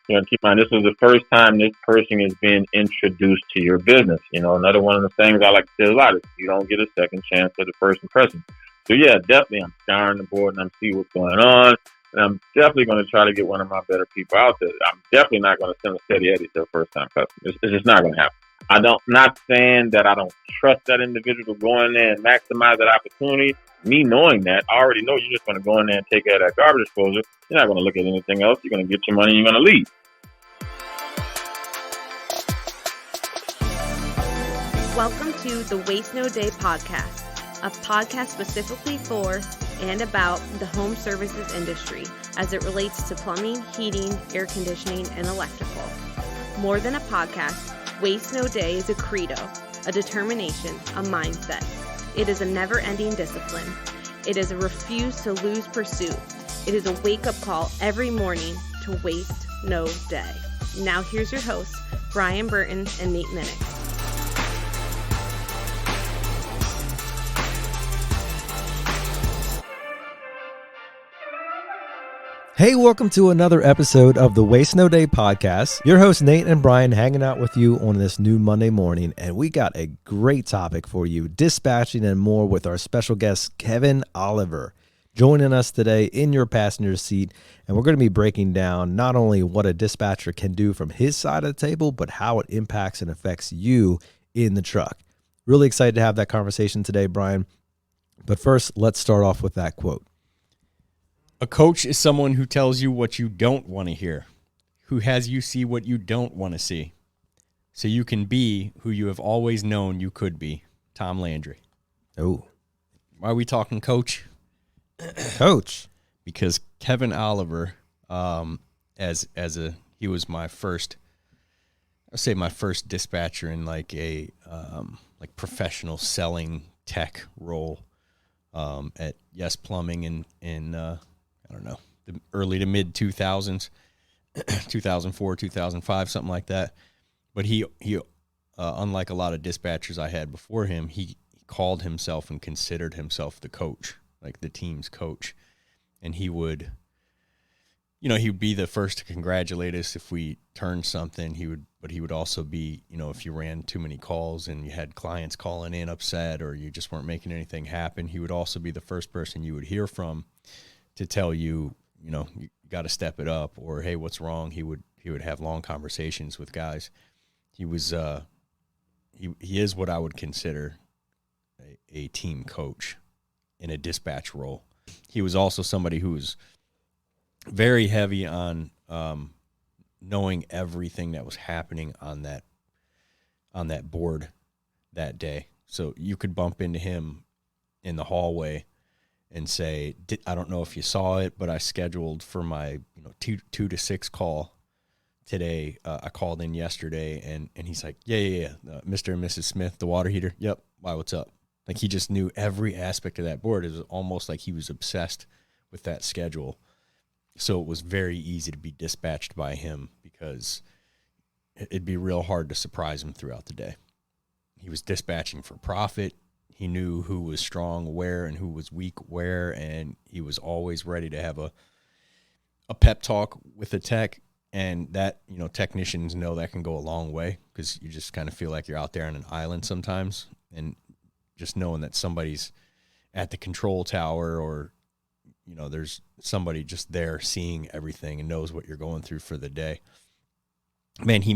You know, keep in mind, this was the first time this person is being introduced to your business. You know, another one of the things I like to say a lot is you don't get a second chance at the first impression. So yeah, definitely I'm scouring the board and I'm see what's going on. And I'm definitely going to try to get one of my better people out there. I'm definitely not going to send a steady Eddie to a first time customer. It's just not going to happen. Not saying that I don't trust that individual to go in there and maximize that opportunity. Me knowing that, I already know you're just going to go in there and take care of that garbage disposal. You're not going to look at anything else. You're going to get your money and you're going to leave. Welcome to the Waste No Day podcast, a podcast specifically for and about the home services industry as it relates to plumbing, heating, air conditioning, and electrical. More than a podcast, Waste No Day is a credo, a determination, a mindset. It is a never-ending discipline. It is a refuse to lose pursuit. It is a wake-up call every morning to waste no day. Now here's your hosts, Brian Burton and Nate Minnick. Hey, welcome to another episode of the Waste No Day podcast. Your hosts Nate and Brian hanging out with you on this new Monday morning, and we got a great topic for you, dispatching and more with our special guest, Kevin Oliver, joining us today in your passenger seat, and we're going to be breaking down not only what a dispatcher can do from his side of the table, but how it impacts and affects you in the truck. Really excited to have that conversation today, Brian. But first, let's start off with that quote. A coach is someone who tells you what you don't want to hear, who has you see what you don't want to see, so you can be who you have always known you could be. Tom Landry. Oh. Why are we talking coach? Coach. Because Kevin Oliver, he was my first, I'll say my first dispatcher in like a professional selling tech role at Yes Plumbing in I don't know, the early to mid 2000s, 2004, 2005, something like that. But he unlike a lot of dispatchers I had before him, he called himself and considered himself the coach, like the team's coach. And he would be the first to congratulate us if we turned something. But he would also be, if you ran too many calls and you had clients calling in upset or you just weren't making anything happen, he would also be the first person you would hear from to tell you, you got to step it up, or hey, what's wrong? He would have long conversations with guys. He was he is what I would consider a team coach in a dispatch role. He was also somebody who was very heavy on knowing everything that was happening on that board that day. So you could bump into him in the hallway and say, I don't know if you saw it, but I scheduled for my 2 to 6 call today. I called in yesterday, and he's like, yeah. Mr. and Mrs. Smith, the water heater. Yep. Why, what's up? Like, he just knew every aspect of that board. It was almost like he was obsessed with that schedule. So it was very easy to be dispatched by him because it'd be real hard to surprise him throughout the day. He was dispatching for profit. He knew who was strong where and who was weak where, and he was always ready to have a pep talk with a tech. And that, technicians know that can go a long way because you just kind of feel like you're out there on an island sometimes. And just knowing that somebody's at the control tower or, there's somebody just there seeing everything and knows what you're going through for the day. Man, he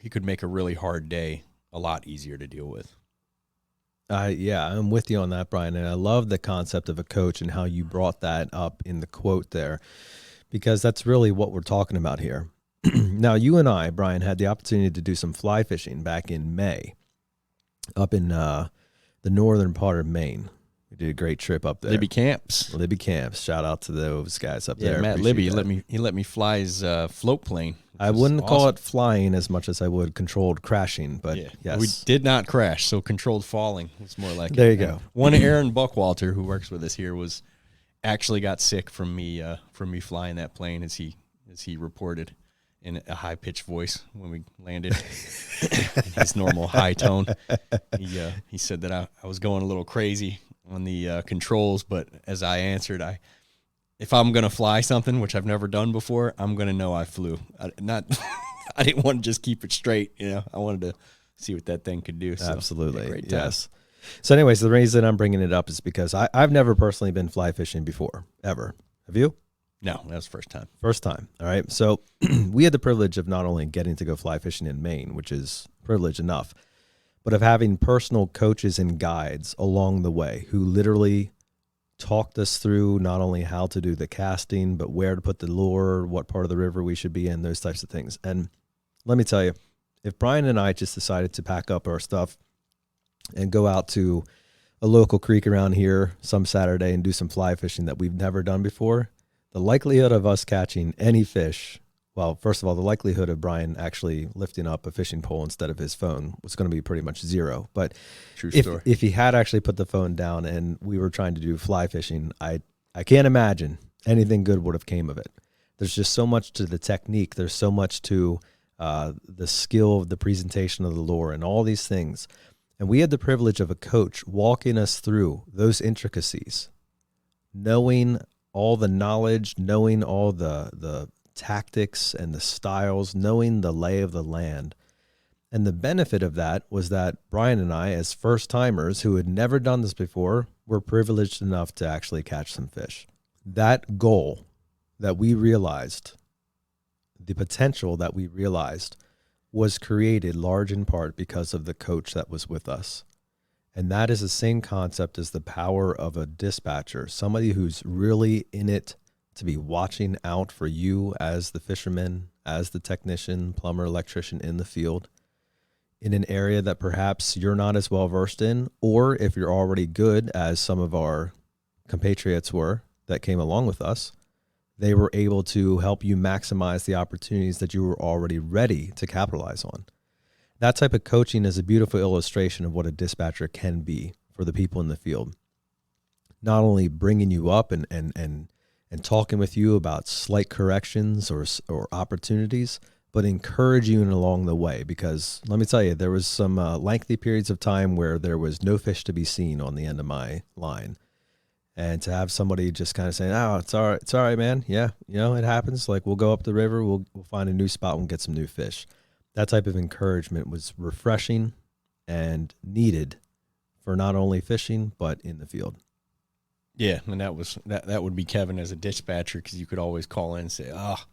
could make a really hard day a lot easier to deal with. Yeah, I'm with you on that, Brian. And I love the concept of a coach and how you brought that up in the quote there, because that's really what we're talking about here. Now, you and I, Brian, had the opportunity to do some fly fishing back in May up in the northern part of Maine. We did a great trip up there. Libby Camps. Shout out to those guys up there. Matt Libby, he let me fly his float plane. I wouldn't call it flying as much as I would controlled crashing, but yes. We did not crash, so controlled falling was more like there it. You go. One Aaron Buckwalter, who works with us here, actually got sick from me flying that plane, as he reported in a high pitched voice when we landed. His normal high tone. He said that I was going a little crazy on the controls, but as I answered, if I'm going to fly something, which I've never done before, I'm going to know I flew. I didn't want to just keep it straight. I wanted to see what that thing could do. So, Absolutely. great time. Yes. So anyways, the reason I'm bringing it up is because I've never personally been fly fishing before, ever. Have you? No, that was the first time. First time. All right. So we had the privilege of not only getting to go fly fishing in Maine, which is privilege enough, but of having personal coaches and guides along the way who literally talked us through not only how to do the casting, but where to put the lure, what part of the river we should be in, those types of things. And let me tell you, if Brian and I just decided to pack up our stuff and go out to a local creek around here some Saturday and do some fly fishing that we've never done before, the likelihood of us catching any fish, well, first of all, the likelihood of Brian actually lifting up a fishing pole instead of his phone was going to be pretty much zero. But True story. if he had actually put the phone down and we were trying to do fly fishing, I can't imagine anything good would have came of it. There's just so much to the technique. There's so much to the skill of the presentation of the lure and all these things. And we had the privilege of a coach walking us through those intricacies, knowing all the knowledge, knowing all the tactics and the styles, knowing the lay of the land. And the benefit of that was that Brian and I, as first timers who had never done this before, were privileged enough to actually catch some fish. That goal that we realized, the potential that we realized, was created large in part because of the coach that was with us. And that is the same concept as the power of a dispatcher, somebody who's really in it to be watching out for you as the fisherman, as the technician, plumber, electrician in the field, in an area that perhaps you're not as well versed in, or if you're already good, as some of our compatriots were that came along with us, they were able to help you maximize the opportunities that you were already ready to capitalize on. That type of coaching is a beautiful illustration of what a dispatcher can be for the people in the field. Not only bringing you up and talking with you about slight corrections or opportunities, but encouraging you along the way. Because let me tell you, there was some lengthy periods of time where there was no fish to be seen on the end of my line. And to have somebody just kind of saying, "Oh, it's all right, man. Yeah, it happens. Like, we'll go up the river, we'll find a new spot, we'll get some new fish." That type of encouragement was refreshing and needed for not only fishing, but in the field. Yeah, and that would be Kevin as a dispatcher, because you could always call in and say, "Oh,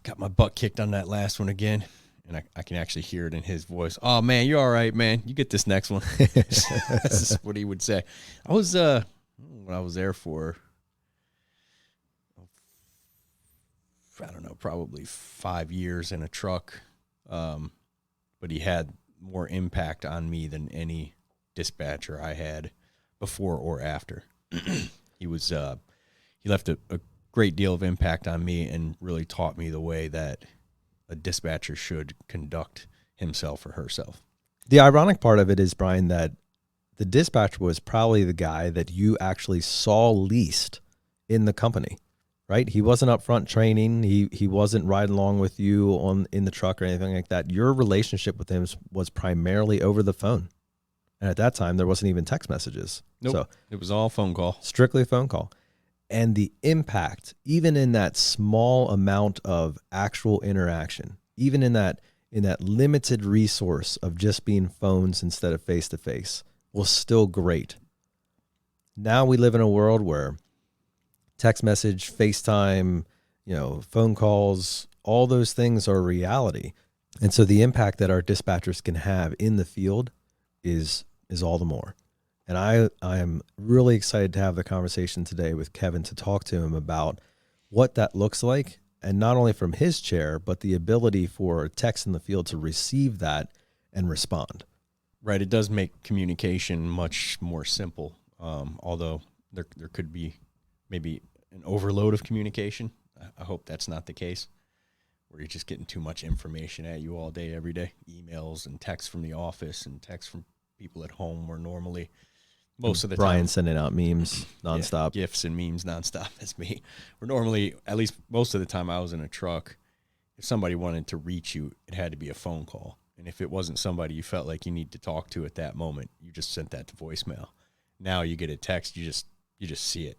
got my butt kicked on that last one again." And I can actually hear it in his voice. "Oh, man, you're all right, man. You get this next one." This is what he would say. I was when I was there for, I don't know, probably 5 years in a truck. But he had more impact on me than any dispatcher I had before or after. He left a great deal of impact on me and really taught me the way that a dispatcher should conduct himself or herself. The ironic part of it is, Brian, that the dispatcher was probably the guy that you actually saw least in the company, right? He wasn't up front training. He wasn't riding along with you in the truck or anything like that. Your relationship with him was primarily over the phone. And at that time, there wasn't even text messages. Nope. So it was all phone call. Strictly a phone call. And the impact, even in that small amount of actual interaction, even in that limited resource of just being phones instead of face-to-face, was still great. Now we live in a world where text message, FaceTime, phone calls, all those things are reality. And so the impact that our dispatchers can have in the field is all the more. And I am really excited to have the conversation today with Kevin to talk to him about what that looks like, and not only from his chair, but the ability for techs in the field to receive that and respond. Right. It does make communication much more simple, although there could be maybe an overload of communication. I hope that's not the case, where you're just getting too much information at you all day, every day. Emails and texts from the office and texts from people at home, where normally most of the Brian time, sending out memes nonstop. Yeah, GIFs and memes nonstop. That's me. We're normally, at least most of the time I was in a truck, if somebody wanted to reach you, it had to be a phone call. And if it wasn't somebody you felt like you need to talk to at that moment, you just sent that to voicemail. Now you get a text, you just see it.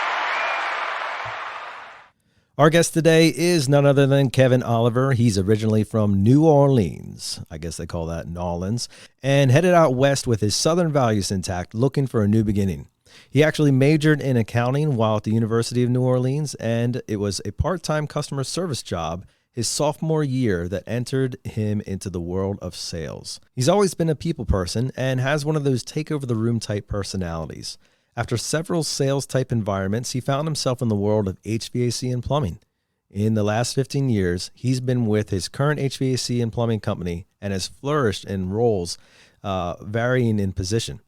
Our guest today is none other than Kevin Oliver. He's originally from New Orleans. I guess they call that Nolans, and headed out west with his Southern values intact, looking for a new beginning. He actually majored in accounting while at the University of New Orleans, and it was a part-time customer service job his sophomore year that entered him into the world of sales. He's always been a people person and has one of those take-over-the-room type personalities. After several sales-type environments, he found himself in the world of HVAC and plumbing. In the last 15 years, he's been with his current HVAC and plumbing company and has flourished in roles varying in position.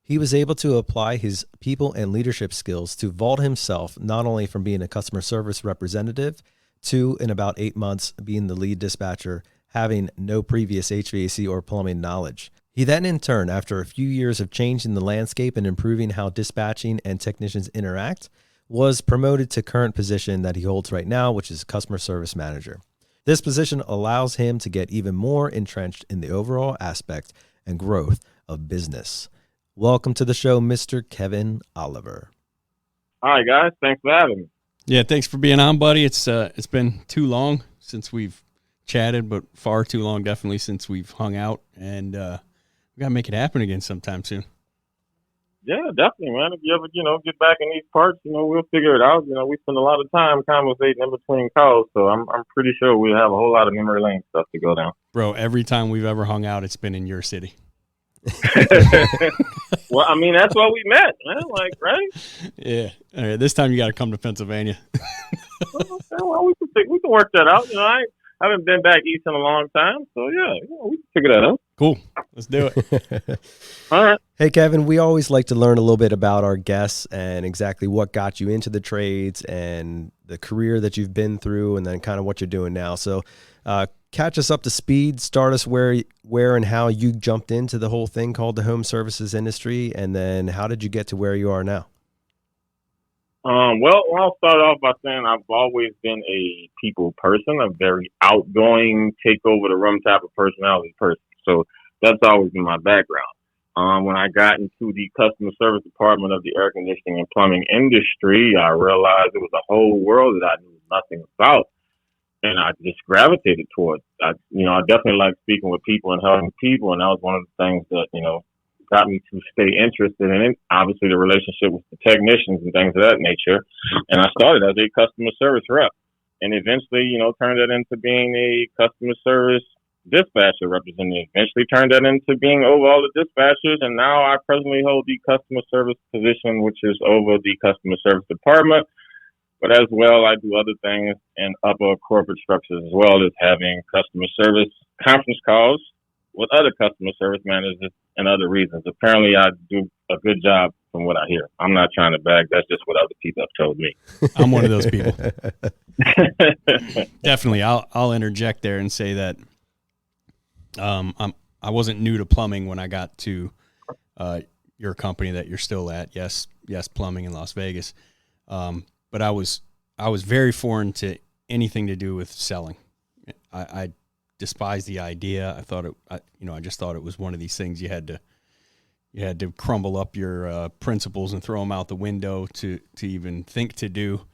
He was able to apply his people and leadership skills to vault himself not only from being a customer service representative to, in about 8 months, being the lead dispatcher, having no previous HVAC or plumbing knowledge. He then, in turn, after a few years of changing the landscape and improving how dispatching and technicians interact, was promoted to current position that he holds right now, which is customer service manager. This position allows him to get even more entrenched in the overall aspect and growth of business. Welcome to the show, Mr. Kevin Oliver. Hi, guys. Thanks for having me. Yeah, thanks for being on, buddy. It's been too long since we've chatted, but far too long definitely since we've hung out, and we got to make it happen again sometime soon. Yeah, definitely, man. If you ever, get back in these parts, we'll figure it out. We spend a lot of time conversating in between calls, so I'm pretty sure we'll have a whole lot of memory lane stuff to go down. Bro, every time we've ever hung out, it's been in your city. Well, I mean, that's why we met, man. Like, right? Yeah. All right. This time you got to come to Pennsylvania. Well, we can work that out. I haven't been back east in a long time, so yeah, we can figure that out. Cool. Let's do it. All right. Hey, Kevin, we always like to learn a little bit about our guests and exactly what got you into the trades and the career that you've been through and then kind of what you're doing now. So catch us up to speed, start us where and how you jumped into the whole thing called the home services industry, and then how did you get to where you are now? Well, I'll start off by saying I've always been a people person, a very outgoing, take over the room type of personality person. So that's always been my background. When I got into the customer service department of the air conditioning and plumbing industry, I realized it was a whole world that I knew nothing about. And I just gravitated towards. I definitely like speaking with people and helping people. And that was one of the things that, got me to stay interested in it. Obviously, the relationship with the technicians and things of that nature. And I started as a customer service rep and eventually, turned that into being a customer service dispatcher representative. Eventually turned that into being over all the dispatchers. And now I presently hold the customer service position, which is over the customer service department. But as well, I do other things in upper corporate structures as well as having customer service conference calls with other customer service managers and other reasons. Apparently, I do a good job from what I hear. I'm not trying to brag. That's just what other people have told me. I'm one of those people. Definitely. I'll interject there and say that I wasn't new to plumbing when I got to your company that you're still at. Yes, Plumbing in Las Vegas. But I was very foreign to anything to do with selling. I despised the idea. I just thought it was one of these things you had to crumble up your principles and throw them out the window to even think to do.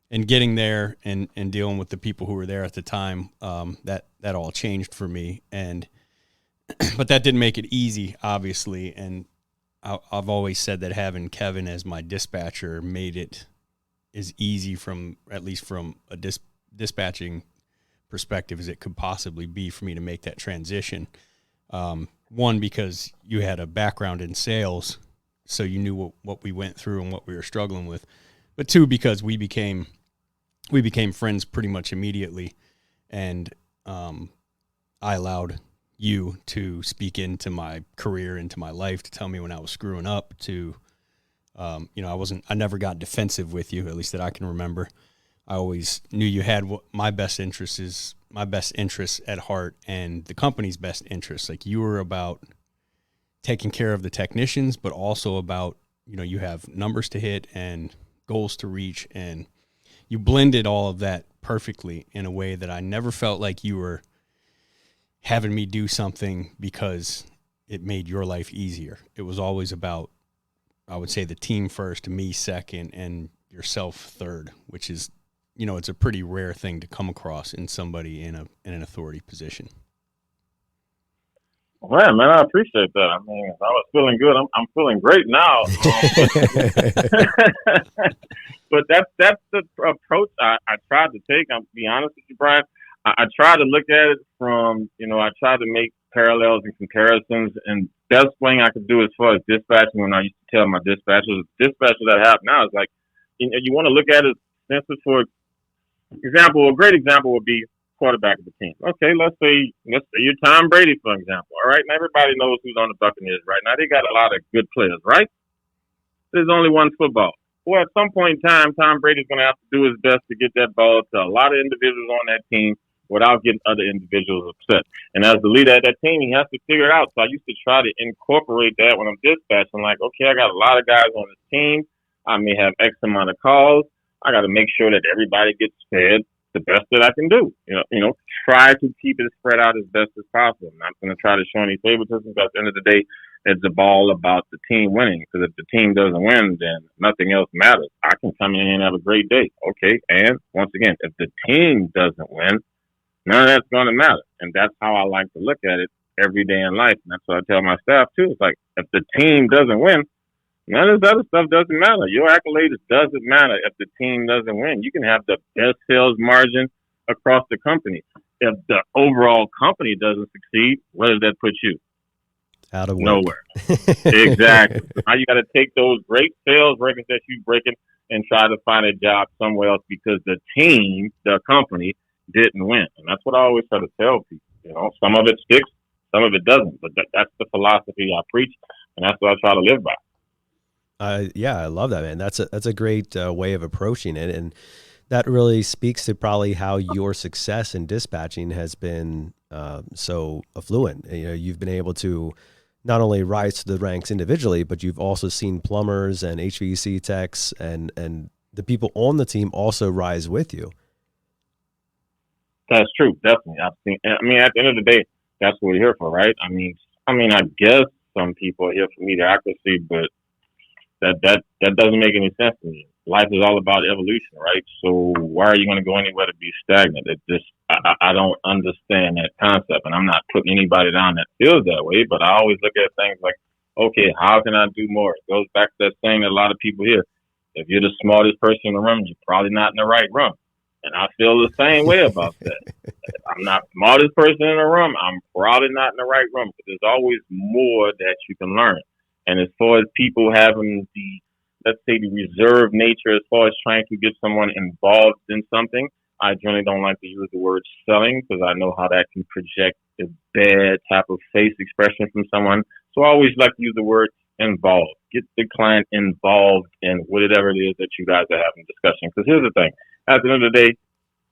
And getting there and dealing with the people who were there at the time, that all changed for me. But that didn't make it easy, obviously. And I've always said that having Kevin as my dispatcher made it as easy at least from a dispatching perspective as it could possibly be for me to make that transition. One, because you had a background in sales, so you knew what we went through and what we were struggling with. But two, because we became friends pretty much immediately, and I allowed you to speak into my career, into my life, to tell me when I was screwing up, to I never got defensive with you, at least that I can remember. I always knew you had my best interests at heart and the company's best interests. Like, you were about taking care of the technicians, but also about, you have numbers to hit and goals to reach, and you blended all of that perfectly in a way that I never felt like you were having me do something because it made your life easier. It was always about, I would say, the team first, me second, and yourself third, which is, it's a pretty rare thing to come across in somebody in an authority position. Well, man, I appreciate that. I mean, if I was feeling good, I'm feeling great now. But that's the approach I tried to take. I'll be honest with you, Brian. I try to look at it from, I try to make parallels and comparisons. And best thing I could do as far as dispatching, when I used to tell my dispatchers that I have now is like, you want to look at it, for example, a great example would be quarterback of the team. Okay, let's say you're Tom Brady, for example. All right, and everybody knows who's on the Buccaneers right now. They got a lot of good players, right? There's only one football. Well, at some point in time, Tom Brady's going to have to do his best to get that ball to a lot of individuals on that team without getting other individuals upset. And as the leader of that team, he has to figure it out. So I used to try to incorporate that when I'm dispatching. Like, okay, I got a lot of guys on this team. I may have X amount of calls. I got to make sure that everybody gets fed the best that I can do. Try to keep it spread out as best as possible. I'm not going to try to show any favoritism, but at the end of the day, it's all about the team winning. Because if the team doesn't win, then nothing else matters. I can come in and have a great day. Okay, and once again, if the team doesn't win, none of that's going to matter. And that's how I like to look at it every day in life. And that's what I tell my staff, too. It's like, if the team doesn't win, none of this other stuff doesn't matter. Your accolades doesn't matter if the team doesn't win. You can have the best sales margin across the company. If the overall company doesn't succeed, where does that put you? Out of work. Nowhere. Exactly. Now you got to take those great sales records that you're breaking and try to find a job somewhere else because the team, the company, didn't win. And that's what I always try to tell people. Some of it sticks, some of it doesn't. But that's the philosophy I preach, and that's what I try to live by. Yeah, I love that, man. That's a great way of approaching it, and that really speaks to probably how your success in dispatching has been so affluent. You've been able to not only rise to the ranks individually, but you've also seen plumbers and HVAC techs and the people on the team also rise with you. That's true, definitely. At the end of the day, that's what we're here for, right? I guess some people are here for mediocrity, but that doesn't make any sense to me. Life is all about evolution, right? So why are you going to go anywhere to be stagnant? I don't understand that concept, and I'm not putting anybody down that feels that way, but I always look at things like, okay, how can I do more? It goes back to that saying that a lot of people hear. If you're the smartest person in the room, you're probably not in the right room. And I feel the same way about that. If I'm not the smartest person in the room, I'm probably not in the right room, but there's always more that you can learn. And as far as people having let's say the reserved nature, as far as trying to get someone involved in something, I generally don't like to use the word selling because I know how that can project a bad type of face expression from someone. So I always like to use the word involved. Get the client involved in whatever it is that you guys are having discussion. Because here's the thing. At the end of the day,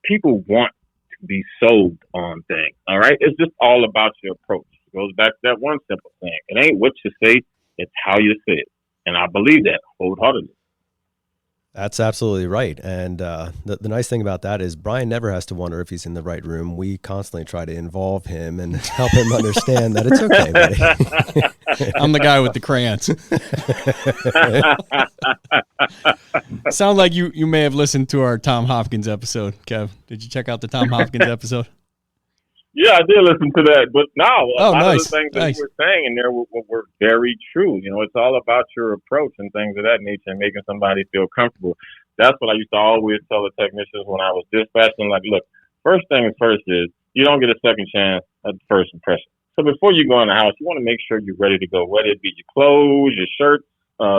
people want to be sold on things. All right? It's just all about your approach. It goes back to that one simple thing. It ain't what you say, it's how you say it. And I believe that wholeheartedly. That's absolutely right. And the nice thing about that is Brian never has to wonder if he's in the right room. We constantly try to involve him and help him understand that it's okay, buddy. I'm the guy with the crayons. Sound like you may have listened to our Tom Hopkins episode, Kev. Did you check out the Tom Hopkins episode? Yeah, I did listen to that. But no, a lot nice. of the things that you were saying in there were very true. It's all about your approach and things of that nature and making somebody feel comfortable. That's what I used to always tell the technicians when I was dispatching. Like, look, first thing first is you don't get a second chance at the first impression. So before you go in the house, you want to make sure you're ready to go, whether it be your clothes, your shirt,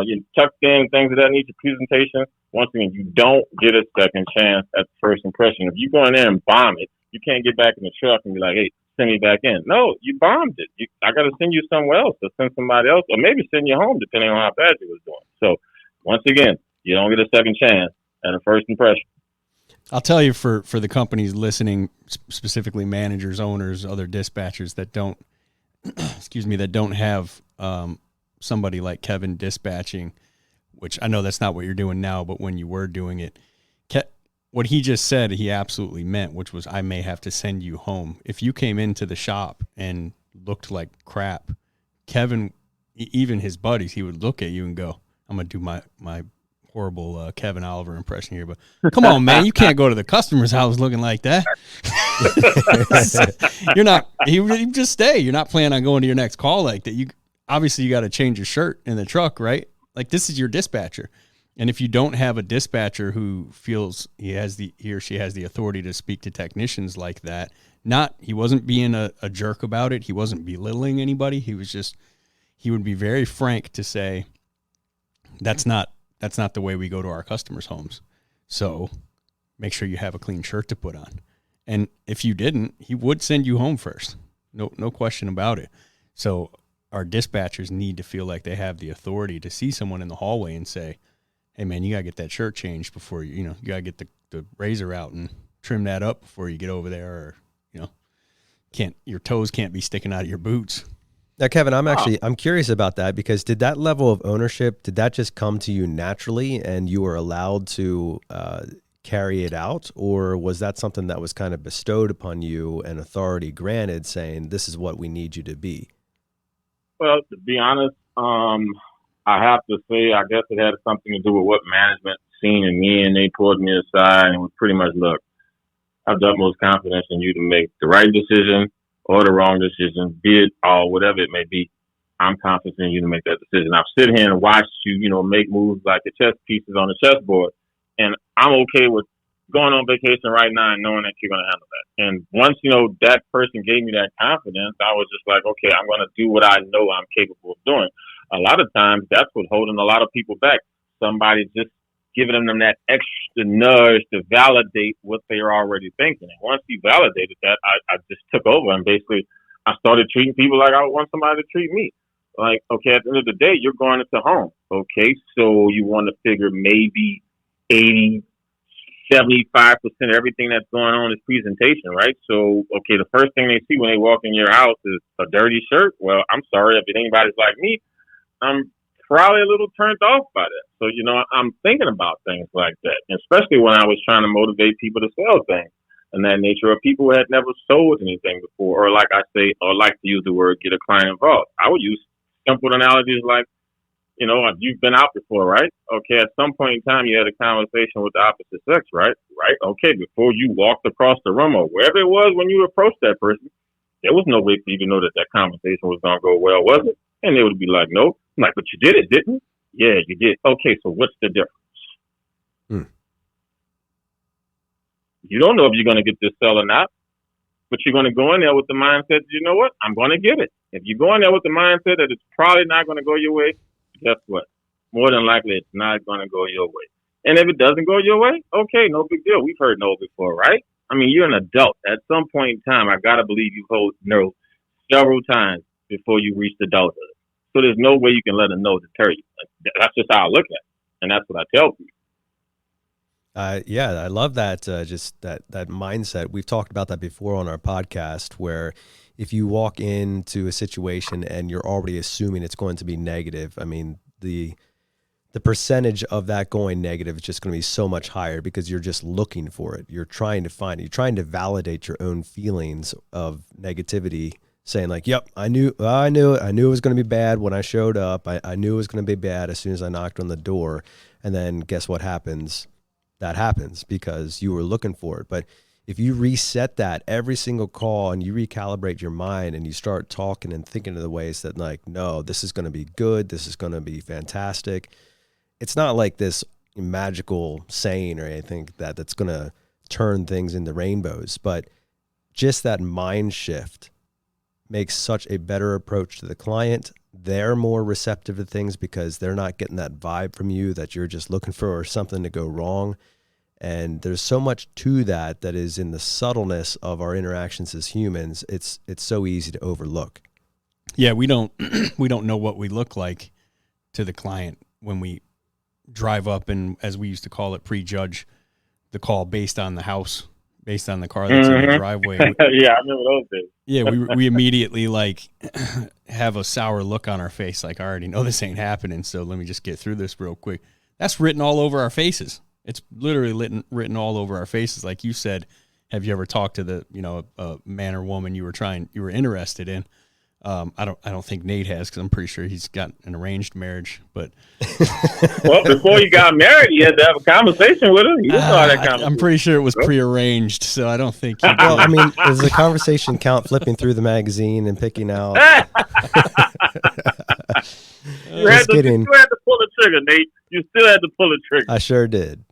your tucked in, things of that nature, presentation. Once again, you don't get a second chance at the first impression. If you go in there and bomb it, you can't get back in the truck and be like, hey, send me back in. No, you bombed it. I got to send you somewhere else or send somebody else or maybe send you home depending on how bad you was doing. So once again, you don't get a second chance at a first impression. I'll tell you for the companies listening, specifically managers, owners, other dispatchers that don't, that don't have somebody like Kevin dispatching, which I know that's not what you're doing now, but when you were doing it, what he just said, he absolutely meant, which was, I may have to send you home. If you came into the shop and looked like crap, Kevin, even his buddies, he would look at you and go, I'm going to do my horrible Kevin Oliver impression here, but come on, man, you can't go to the customer's house looking like that. You're not. You just stay. You're not planning on going to your next call like that. You got to change your shirt in the truck, right? Like, this is your dispatcher, and if you don't have a dispatcher who feels he or she has the authority to speak to technicians like that, he wasn't being a jerk about it. He wasn't belittling anybody. He would be very frank to say, that's not the way we go to our customers' homes. So make sure you have a clean shirt to put on. And if you didn't, he would send you home first. No question about it. So our dispatchers need to feel like they have the authority to see someone in the hallway and say, hey man, you got to get that shirt changed before you got to get the razor out and trim that up before you get over there, or, your toes can't be sticking out of your boots. Now, Kevin, I'm curious about that, because did that level of ownership, did that just come to you naturally and you were allowed to carry it out? Or was that something that was kind of bestowed upon you and authority granted, saying, this is what we need you to be? Well, to be honest, I have to say, I guess it had something to do with what management seen in me, and they pulled me aside and was pretty much, look, I have the utmost confidence in you to make the right decision or the wrong decision, be it or whatever it may be. I'm confident in you to make that decision. I've sit here and watched you, make moves like the chess pieces on the chessboard, and I'm okay with going on vacation right now and knowing that you're going to handle that. And once, that person gave me that confidence, I was just like, okay, I'm going to do what I know I'm capable of doing. A lot of times that's what's holding a lot of people back. Somebody just giving them that extra nudge to validate what they're already thinking. And once he validated that, I just took over, and basically I started treating people like I would want somebody to treat me. Like, okay, at the end of the day, you're going into home. Okay, so you want to figure maybe 80, 75% of everything that's going on is presentation, right? So, okay, the first thing they see when they walk in your house is a dirty shirt. Well, I'm sorry, if anybody's like me, I'm probably a little turned off by that. So, I'm thinking about things like that, especially when I was trying to motivate people to sell things and that nature, of people who had never sold anything before, or like I say, or like to use the word, get a client involved. I would use simple analogies like, you've been out before, right? Okay, at some point in time, you had a conversation with the opposite sex, right? Right? Okay, before you walked across the room or wherever it was when you approached that person, there was no way for you to know that conversation was going to go well, was it? And they would be like, nope. I'm like, but you did it, didn't you? Yeah, you did. Okay, so what's the difference? You don't know if you're going to get this sell or not, but you're going to go in there with the mindset, you know what? I'm going to get it. If you go in there with the mindset that it's probably not going to go your way, guess what? More than likely, it's not going to go your way. And if it doesn't go your way, okay, no big deal. We've heard no before, right? I mean, you're an adult. At some point in time, I got to believe you've heard no several times before you reach adulthood. So there's no way you can let a no deter you. That's just how I look at it. And that's what I tell people. Yeah, I love that. Just that mindset. We've talked about that before on our podcast, where if you walk into a situation and you're already assuming it's going to be negative, I mean, the percentage of that going negative is just going to be so much higher, because you're just looking for it. You're trying to find it. You're trying to validate your own feelings of negativity, saying like, yep, I knew it. I knew it was going to be bad when I showed up. I knew it was going to be bad as soon as I knocked on the door. And then guess what happens? That happens because you were looking for it. But if you reset that every single call and you recalibrate your mind and you start talking and thinking of the ways that, like, no, this is going to be good, this is going to be fantastic. It's not like this magical saying or anything that's going to turn things into rainbows, but just that mind shift makes such a better approach to the client. They're more receptive to things because they're not getting that vibe from you that you're just looking for something to go wrong. And there's so much to that is in the subtleness of our interactions as humans. It's so easy to overlook. Yeah, we don't know what we look like to the client when we drive up and, as we used to call it, prejudge the call based on the house, based on the car that's in the driveway. Yeah, I remember those days. Yeah, we immediately like have a sour look on our face, like, I already know this ain't happening, so let me just get through this real quick. That's written all over our faces. It's literally written all over our faces. Like you said, have you ever talked to a man or woman you were interested in? I don't think Nate has, because I'm pretty sure he's got an arranged marriage. But well, before you got married, you had to have a conversation with him. You didn't know how that conversation. I'm pretty sure it was prearranged, so I don't think. Well, I mean, does the conversation count flipping through the magazine and picking out? You had to pull the trigger, Nate. You still had to pull the trigger. I sure did.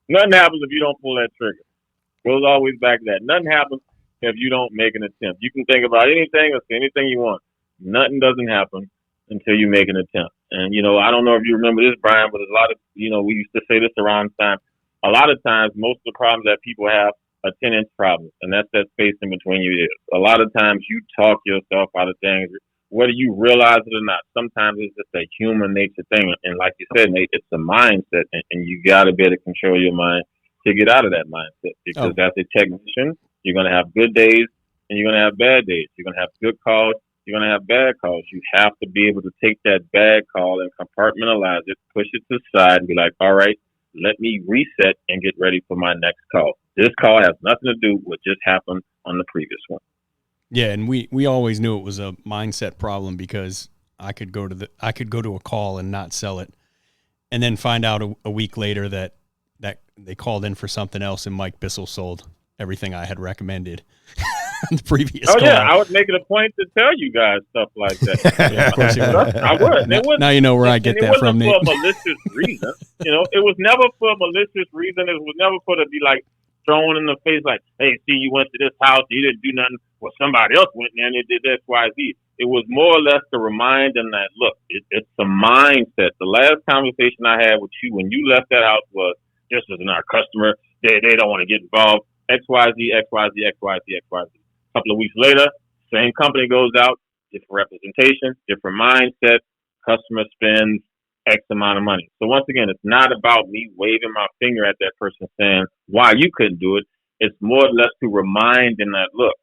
Nothing happens if you don't pull that trigger. Goes always back to that. Nothing happens if you don't make an attempt. You can think about anything or say anything you want. Nothing doesn't happen until you make an attempt. And, I don't know if you remember this, Brian, but a lot of, we used to say this around time. A lot of times, most of the problems that people have are 10-inch problems, and that's that space in between your ears. A lot of times you talk yourself out of things, whether you realize it or not. Sometimes it's just a human nature thing. And like you said, Nate, it's a mindset, and you got to be able to control your mind to get out of that mindset. Because as a technician, you're going to have good days and you're going to have bad days. You're going to have good calls. You're going to have bad calls. You have to be able to take that bad call and compartmentalize it, push it to the side and be like, all right, let me reset and get ready for my next call. This call has nothing to do with what just happened on the previous one. Yeah, and we always knew it was a mindset problem, because I could go to a call and not sell it, and then find out a week later that they called in for something else, and Mike Bissell sold everything I had recommended on the previous call. Yeah, I would make it a point to tell you guys stuff like that. Yeah, of course you would. I would. Now you know where I get that from, Nate. It wasn't for a malicious reason. It was never for a malicious reason. It was never for to be like thrown in the face like, hey, see, you went to this house, you didn't do nothing. Well, somebody else went there and they did X, Y, Z. It was more or less to remind them that, look, it's a mindset. The last conversation I had with you when you left that house was, this is not our customer. They don't want to get involved. X, Y, Z, X, Y, Z, X, Y, Z, X, Y, Z. A couple of weeks later, same company goes out, different representation, different mindset, customer spends X amount of money. So once again, it's not about me waving my finger at that person saying why you couldn't do it. It's more or less to remind them that, look,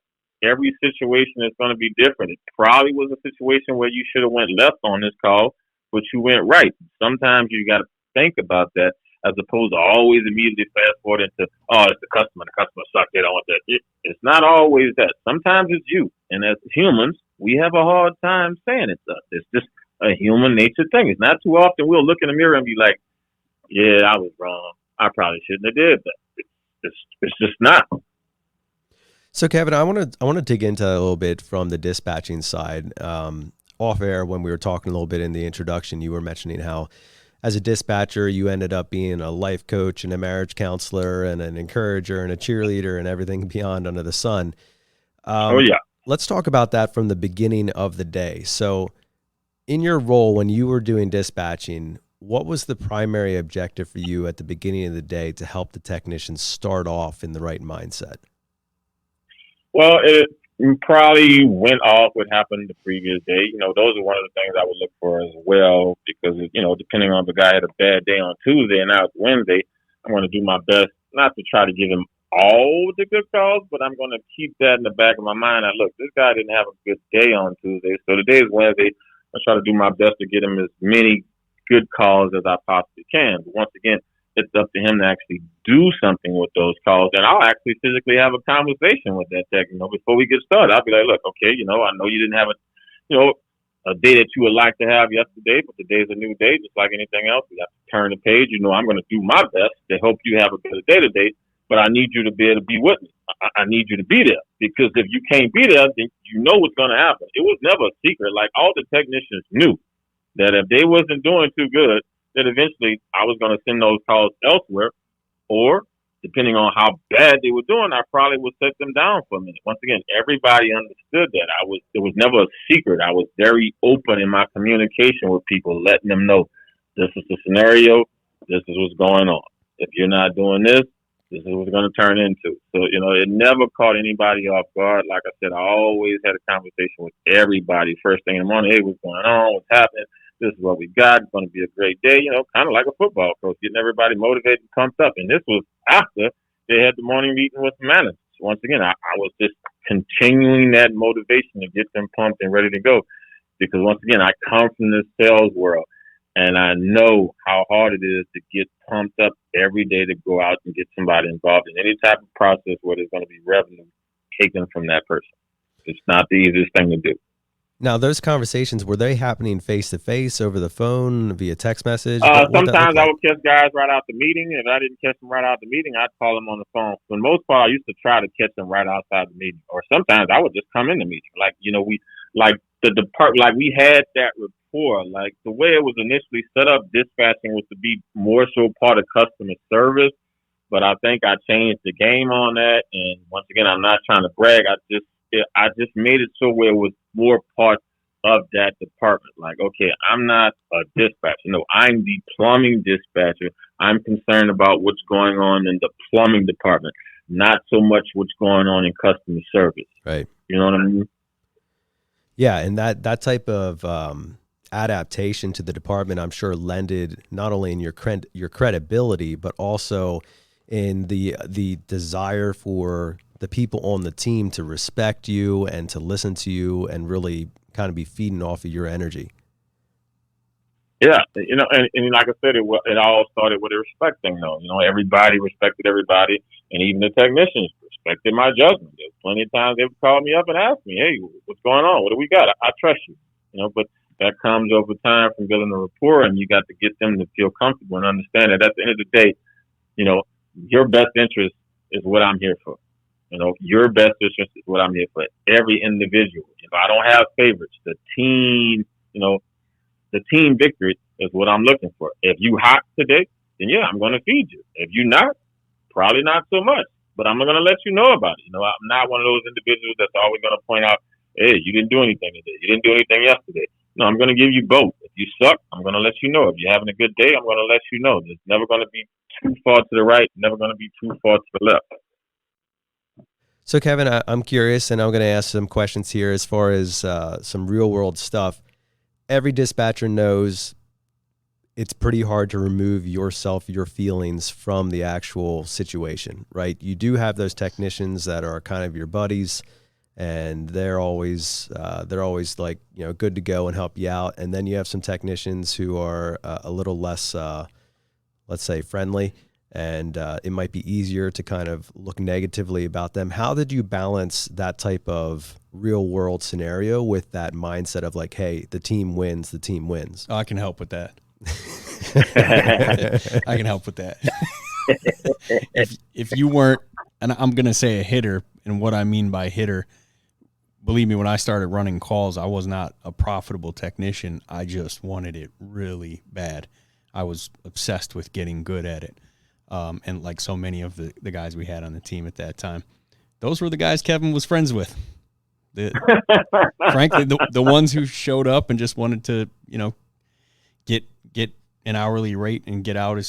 every situation is going to be different. It probably was a situation where you should have went left on this call, but you went right. Sometimes you got to think about that, as opposed to always immediately fast forward into, oh, it's the customer. The customer sucks. They don't want that. It's not always that. Sometimes it's you. And as humans, we have a hard time saying it's us. It's just a human nature thing. It's not too often we'll look in the mirror and be like, yeah, I was wrong. I probably shouldn't have did that. It's just not. So, Kevin, I want to dig into that a little bit from the dispatching side. Off air, when we were talking a little bit in the introduction, you were mentioning how, as a dispatcher, you ended up being a life coach and a marriage counselor and an encourager and a cheerleader and everything beyond under the sun. Let's talk about that from the beginning of the day. So, in your role when you were doing dispatching, what was the primary objective for you at the beginning of the day to help the technicians start off in the right mindset? Well, it probably went off what happened the previous day. Those are one of the things I would look for as well, because, depending on if the guy had a bad day on Tuesday and now it's Wednesday, I'm going to do my best not to try to give him all the good calls, but I'm going to keep that in the back of my mind. Look, this guy didn't have a good day on Tuesday, so today is Wednesday. I try to do my best to get him as many good calls as I possibly can. But once again, it's up to him to actually do something with those calls. And I'll actually physically have a conversation with that tech, before we get started. I'll be like, look, okay, I know you didn't have a day that you would like to have yesterday, but today's a new day, just like anything else. We have to turn the page. I'm going to do my best to help you have a better day today, but I need you to be able to be with me. I need you to be there, because if you can't be there, then you know what's going to happen. It was never a secret. Like, all the technicians knew that if they wasn't doing too good, that eventually I was going to send those calls elsewhere, or depending on how bad they were doing, I probably would set them down for a minute. Once again, everybody understood that. It was never a secret. I was very open in my communication with people, letting them know this is the scenario, this is what's going on. If you're not doing this, this is what it's going to turn into. So, it never caught anybody off guard. Like I said, I always had a conversation with everybody first thing in the morning. Hey, what's going on? What's happening? This is what we got. It's going to be a great day. Kind of like a football coach, getting everybody motivated and pumped up. And this was after they had the morning meeting with the managers. Once again, I was just continuing that motivation to get them pumped and ready to go. Because once again, I come from this sales world, and I know how hard it is to get pumped up every day to go out and get somebody involved in any type of process where there's going to be revenue taken from that person. It's not the easiest thing to do. Now, those conversations, were they happening face-to-face, over the phone, via text message? What that look Sometimes I like? would catch guys right out the meeting. If I didn't catch them right out the meeting, I'd call them on the phone. For the most part, I used to try to catch them right outside the meeting. Or sometimes I would just come in the meeting. Like, we had that rapport. Like, the way it was initially set up, dispatching was to be more so part of customer service. But I think I changed the game on that. And once again, I'm not trying to brag. I just made it so where it was more part of that department. Like, okay, I'm not a dispatcher. No, I'm the plumbing dispatcher. I'm concerned about what's going on in the plumbing department, not so much what's going on in customer service. Right. You know what I mean? Yeah, and that type of adaptation to the department, I'm sure, lended not only in your credibility, but also in the desire for the people on the team to respect you and to listen to you and really kind of be feeding off of your energy. Yeah, and like I said, it all started with a respect thing, though. Everybody respected everybody, and even the technicians respected my judgment. There's plenty of times they would call me up and ask me, "Hey, what's going on? What do we got? I trust you." But that comes over time from building a rapport, and you got to get them to feel comfortable and understand that at the end of the day, your best interest is what I'm here for. Your best interest is what I'm here for. Every individual. I don't have favorites. The team, the team victory is what I'm looking for. If you hot today, then yeah, I'm going to feed you. If you not, probably not so much. But I'm going to let you know about it. I'm not one of those individuals that's always going to point out, hey, you didn't do anything today. You didn't do anything yesterday. No, I'm going to give you both. If you suck, I'm going to let you know. If you're having a good day, I'm going to let you know. There's never going to be too far to the right, never going to be too far to the left. So, Kevin, I'm curious, and I'm going to ask some questions here as far as some real-world stuff. Every dispatcher knows it's pretty hard to remove yourself, your feelings from the actual situation, right? You do have those technicians that are kind of your buddies, and they're always like, good to go and help you out. And then you have some technicians who are a little less, let's say, friendly, and it might be easier to kind of look negatively about them. How did you balance that type of real world scenario with that mindset of like, hey, the team wins, the team wins? Oh, I can help with that. I can help with that. if you weren't, and I'm going to say a hitter, and what I mean by hitter, believe me, when I started running calls, I was not a profitable technician. I just wanted it really bad. I was obsessed with getting good at it. And like so many of the guys we had on the team at that time, those were the guys Kevin was friends with. Frankly, the ones who showed up and just wanted to, get an hourly rate and get out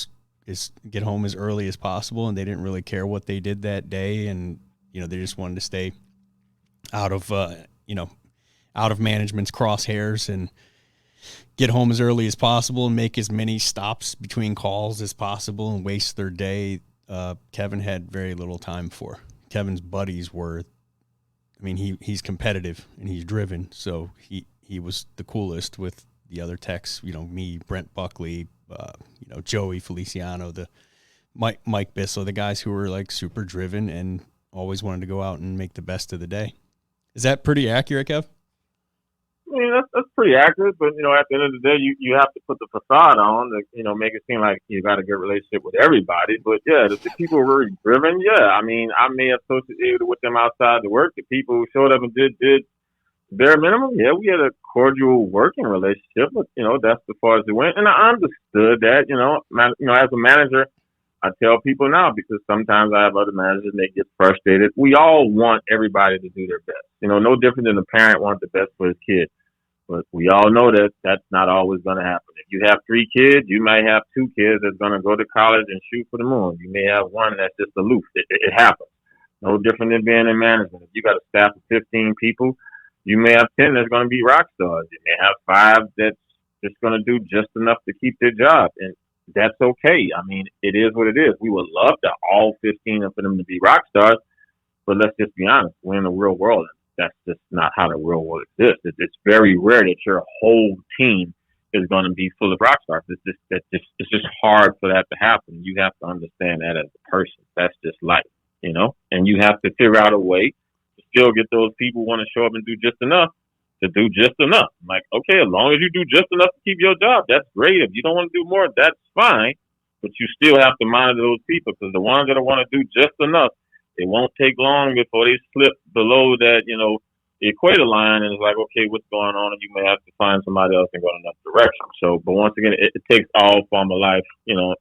get home as early as possible, and they didn't really care what they did that day, and they just wanted to stay out of management's crosshairs and get home as early as possible and make as many stops between calls as possible and waste their day. Kevin had very little time for. Kevin's buddies were, he's competitive and he's driven, so he was the coolest with the other techs, me, Brent Buckley, Joey Feliciano, the Mike Bissell, the guys who were like super driven and always wanted to go out and make the best of the day. Is that pretty accurate, Kev? That's pretty accurate, but at the end of the day, you have to put the facade on to make it seem like you got a good relationship with everybody. But yeah, the people were really driven. Yeah, I may have associated with them outside the work. The people who showed up and did bare minimum. Yeah, we had a cordial working relationship, but that's as far as it went. And I understood that. As a manager, I tell people now, because sometimes I have other managers and they get frustrated. We all want everybody to do their best. No different than a parent wants the best for his kid. But we all know that that's not always going to happen. If you have 3 kids, you might have 2 kids that's going to go to college and shoot for the moon. You may have one that's just aloof. It happens. No different than being in management. If you got a staff of 15 people, you may have 10 that's going to be rock stars. You may have 5 that's just going to do just enough to keep their job. And that's okay. It is what it is. We would love to all 15 of them to be rock stars, but let's just be honest. We're in the real world. That's just not how the real world exists. It's very rare that your whole team is going to be full of rock stars. It's just hard for that to happen. You have to understand that as a person. That's just life, and you have to figure out a way to still get those people want to show up and do just enough to do just enough. I'm like, okay, as long as you do just enough to keep your job, that's great. If you don't want to do more, that's fine. But you still have to monitor those people, because the ones that want to do just enough, it won't take long before they slip below that, the equator line, and it's like, okay, what's going on? And you may have to find somebody else and go in another direction. So, but once again, it takes all form of life.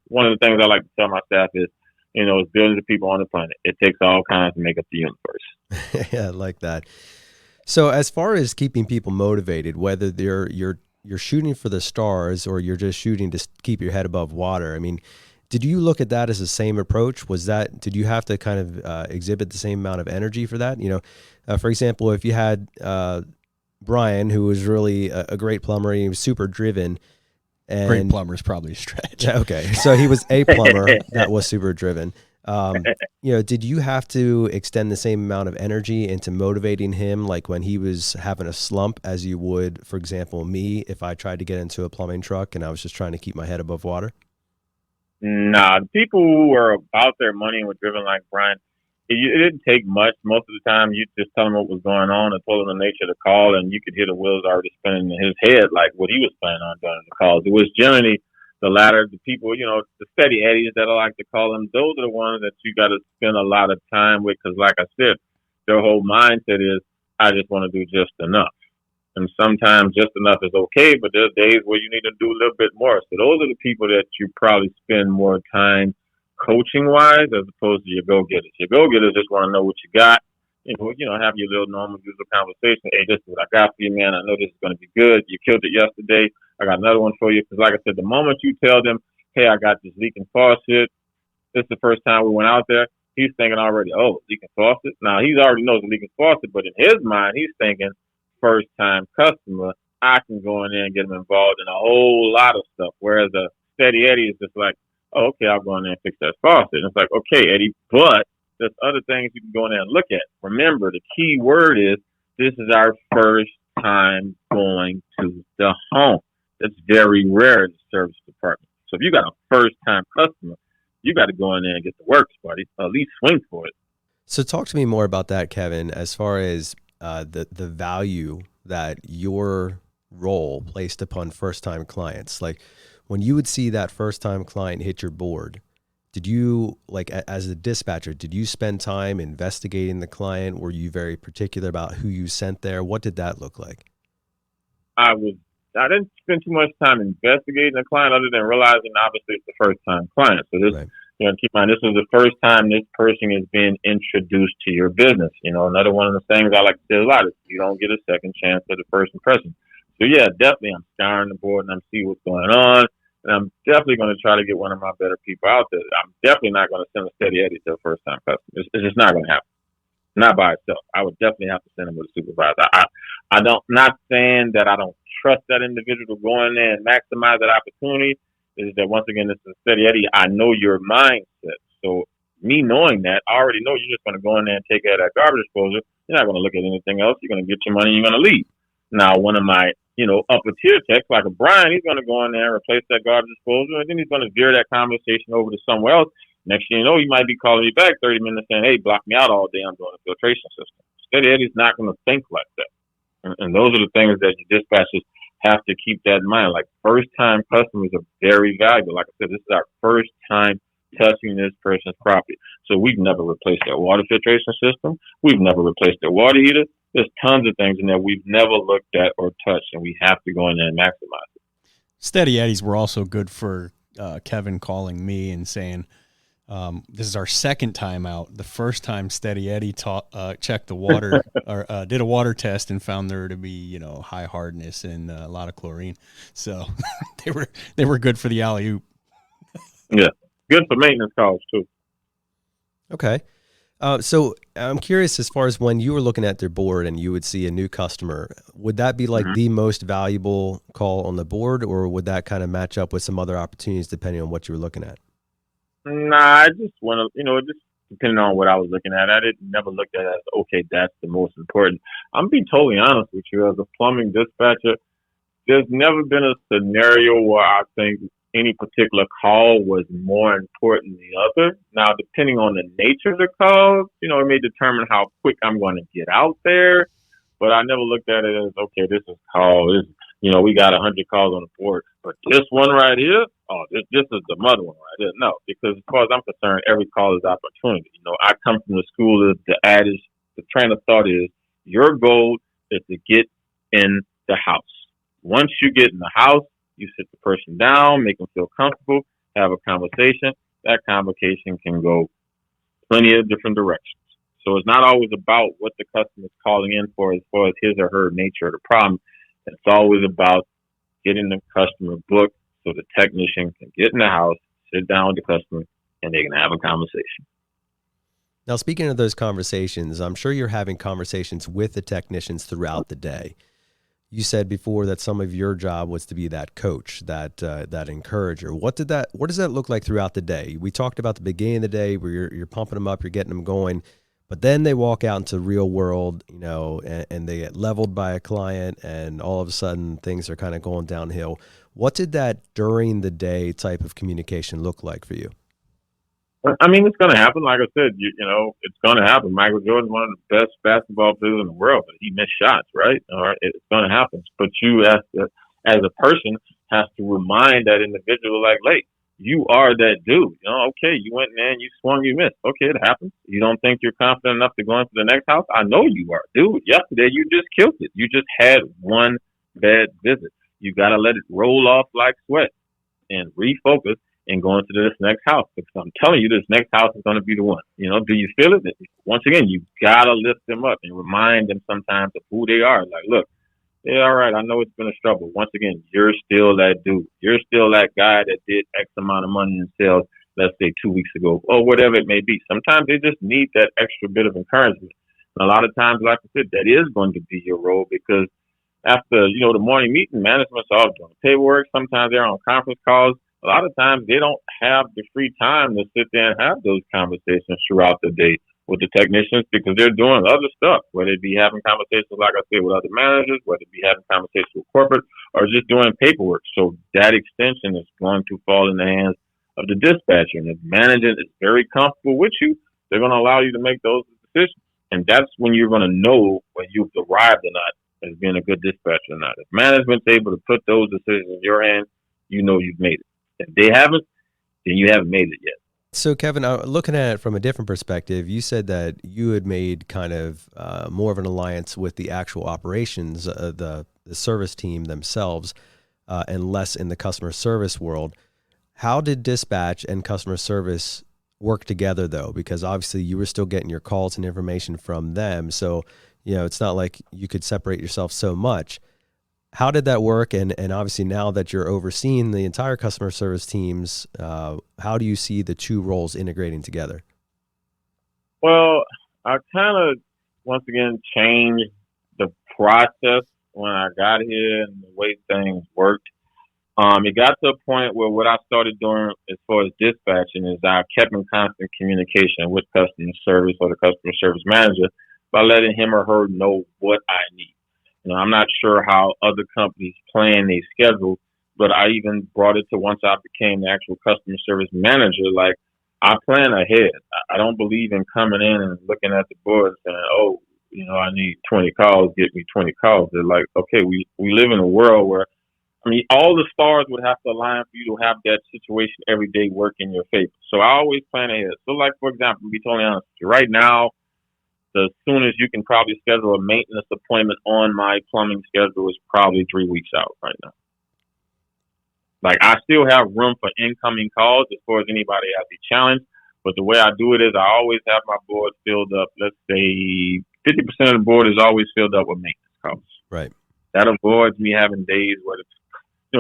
One of the things I like to tell my staff is, it's billions of people on the planet. It takes all kinds to make up the universe. Yeah, I like that. So as far as keeping people motivated, whether you're shooting for the stars or you're just shooting to keep your head above water, I mean, did you look at that as the same approach? Did you have to kind of exhibit the same amount of energy for that? For example, if you had Brian, who was really a great plumber, he was super driven. And great plumber is probably a stretch. Okay, so he was a plumber that was super driven. Did you have to extend the same amount of energy into motivating him, like when he was having a slump, as you would, for example, me, if I tried to get into a plumbing truck and I was just trying to keep my head above water? Nah, people who were about their money and were driven like Brian, it didn't take much. Most of the time, you just tell him what was going on and told him the nature of the call, and you could hear the wheels already spinning in his head, like what he was planning on doing in the calls. It was generally the latter, the people, the steady eddies that I like to call them. Those are the ones that you got to spend a lot of time with, because like I said, their whole mindset is, I just want to do just enough. And sometimes just enough is okay, but there's days where you need to do a little bit more. So those are the people that you probably spend more time coaching-wise as opposed to your go-getters. Your go-getters just want to know what you got. Have your little normal usual conversation. Hey, this is what I got for you, man. I know this is going to be good. You killed it yesterday. I got another one for you. Because like I said, the moment you tell them, hey, I got this leaking faucet, this is the first time we went out there, he's thinking already, oh, leaking faucet? Now, he already knows the leaking faucet, but in his mind, he's thinking, first-time customer, I can go in there and get him involved in a whole lot of stuff. Whereas a steady Eddie is just like, oh, okay, I'll go in there and fix that faucet. And it's like, okay, Eddie, but there's other things you can go in there and look at. Remember, the key word is, this is our first time going to the home. That's very rare in the service department. So if you got a first-time customer, you got to go in there and get the works, buddy. At least swing for it. So talk to me more about that, Kevin, as far as the value that your role placed upon first-time clients. Like when you would see that first-time client hit your board, did you, like as a dispatcher, did you spend time investigating the client? Were you very particular about who you sent there? What did that look like? I didn't spend too much time investigating the client other than realizing obviously it's the first-time client. So this, right. Keep in mind, this was the first time this person is being introduced to your business. Another one of the things I like to say a lot is you don't get a second chance at the first impression. So yeah, definitely I'm scouring the board and I'm seeing what's going on. And I'm definitely going to try to get one of my better people out there. I'm definitely not going to send a steady Eddie to a first-time customer. It's just not going to happen. Not by itself. I would definitely have to send him with a supervisor. I don't, not saying that I don't trust that individual to go in there and maximize that opportunity. Is that once again, this is a steady Eddie. I know your mindset. So me knowing that, I already know you're just going to go in there and take out that garbage disposal. You're not going to look at anything else. You're going to get your money and you're going to leave. Now, one of my, upper tier techs, like a Brian, he's going to go in there and replace that garbage disposal, and then he's going to veer that conversation over to somewhere else. Next thing you know, he might be calling me back 30 minutes saying, hey, block me out all day. I'm doing a filtration system. Steady Eddie's not going to think like that. And those are the things that your dispatchers have to keep that in mind. Like first-time customers are very valuable. Like I said, this is our first time touching this person's property. So we've never replaced their water filtration system. We've never replaced their water heater. There's tons of things in there we've never looked at or touched, and we have to go in there and maximize it. Steady Eddies were also good for Kevin calling me and saying, this is our second time out. The first time Steady Eddie checked the water or did a water test and found there to be, high hardness and a lot of chlorine. So they were good for the alley-oop. Yeah, good for maintenance calls too. Okay. So I'm curious, as far as when you were looking at their board and you would see a new customer, would that be like the most valuable call on the board, or would that kind of match up with some other opportunities depending on what you were looking at? Nah, I just want to, just depending on what I was looking at. I didn't never looked at it as, okay, that's the most important. I'm being totally honest with you. As a plumbing dispatcher, there's never been a scenario where I think, any particular call was more important than the other. Now, depending on the nature of the call, it may determine how quick I'm going to get out there. But I never looked at it as, okay, this is call. We got 100 calls on the board, but this one right here, this is the mother one right here. No, because as far as I'm concerned, every call is opportunity. I come from the school of the adage, the train of thought is, your goal is to get in the house. Once you get in the house, you sit the person down, make them feel comfortable, have a conversation. That conversation can go plenty of different directions. So it's not always about what the customer is calling in for as far as his or her nature of the problem. It's always about getting the customer booked so the technician can get in the house, sit down with the customer, and they can have a conversation. Now, speaking of those conversations, I'm sure you're having conversations with the technicians throughout the day. You said before that some of your job was to be that coach, that encourager. What does that look like throughout the day? We talked about the beginning of the day where you're pumping them up, you're getting them going, but then they walk out into the real world, and they get leveled by a client, and all of a sudden things are kind of going downhill. What did that during the day type of communication look like for you? I mean, it's going to happen. Like I said, it's going to happen. Michael Jordan's one of the best basketball players in the world, but he missed shots, right? All right, it's going to happen. But you, as a person, has to remind that individual, like, you are that dude. Okay, you went in there and you swung, you missed. Okay, it happens. You don't think you're confident enough to go into the next house? I know you are. Dude, yesterday you just killed it. You just had one bad visit. You got to let it roll off like sweat and refocus and go into this next house. Because I'm telling you, this next house is going to be the one. Do you feel it? Once again, you got to lift them up and remind them sometimes of who they are. Like, look, yeah, all right, I know it's been a struggle. Once again, you're still that dude. You're still that guy that did X amount of money in sales, let's say 2 weeks ago, or whatever it may be. Sometimes they just need that extra bit of encouragement. And a lot of times, like I said, that is going to be your role because after, the morning meeting, management's all doing paperwork. Sometimes they're on conference calls. A lot of times they don't have the free time to sit there and have those conversations throughout the day with the technicians because they're doing other stuff, whether it be having conversations, like I said, with other managers, whether it be having conversations with corporate, or just doing paperwork. So that extension is going to fall in the hands of the dispatcher. And if management is very comfortable with you, they're going to allow you to make those decisions. And that's when you're going to know whether you've arrived or not as being a good dispatcher or not. If management's able to put those decisions in your hands, you know you've made it. If they haven't, then you haven't made it yet. So, Kevin, looking at it from a different perspective, you said that you had made kind of more of an alliance with the actual operations, the service team themselves, and less in the customer service world. How did dispatch and customer service work together, though? Because obviously you were still getting your calls and information from them. So, it's not like you could separate yourself so much. How did that work? And obviously now that you're overseeing the entire customer service teams, how do you see the two roles integrating together? Well, I kind of, once again, changed the process when I got here and the way things worked. It got to a point where what I started doing as far as dispatching is I kept in constant communication with customer service or the customer service manager by letting him or her know what I need. I'm not sure how other companies plan their schedule, but I even brought it to once I became the actual customer service manager. Like, I plan ahead. I don't believe in coming in and looking at the board and saying, I need 20 calls, get me 20 calls. They're like, okay, we live in a world where, all the stars would have to align for you to have that situation every day work in your favor. So I always plan ahead. So, like, for example, to be totally honest with you, right now, the soonest you can probably schedule a maintenance appointment on my plumbing schedule is probably 3 weeks out right now. Like, I still have room for incoming calls as far as anybody has a challenge, but the way I do it is I always have my board filled up. Let's say 50% of the board is always filled up with maintenance calls. Right. That avoids me having days where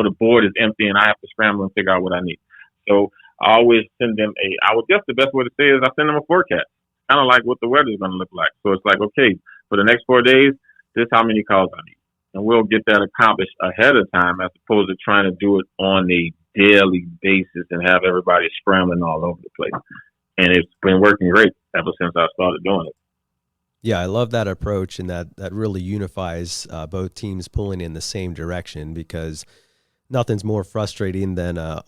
the board is empty and I have to scramble and figure out what I need. So I always send them I would guess the best way to say it is I send them a forecast. Kind of like what the weather is going to look like. So it's like, okay, for the next 4 days, this is how many calls I need. And we'll get that accomplished ahead of time as opposed to trying to do it on a daily basis and have everybody scrambling all over the place. And it's been working great ever since I started doing it. Yeah, I love that approach, and that really unifies both teams pulling in the same direction because nothing's more frustrating than a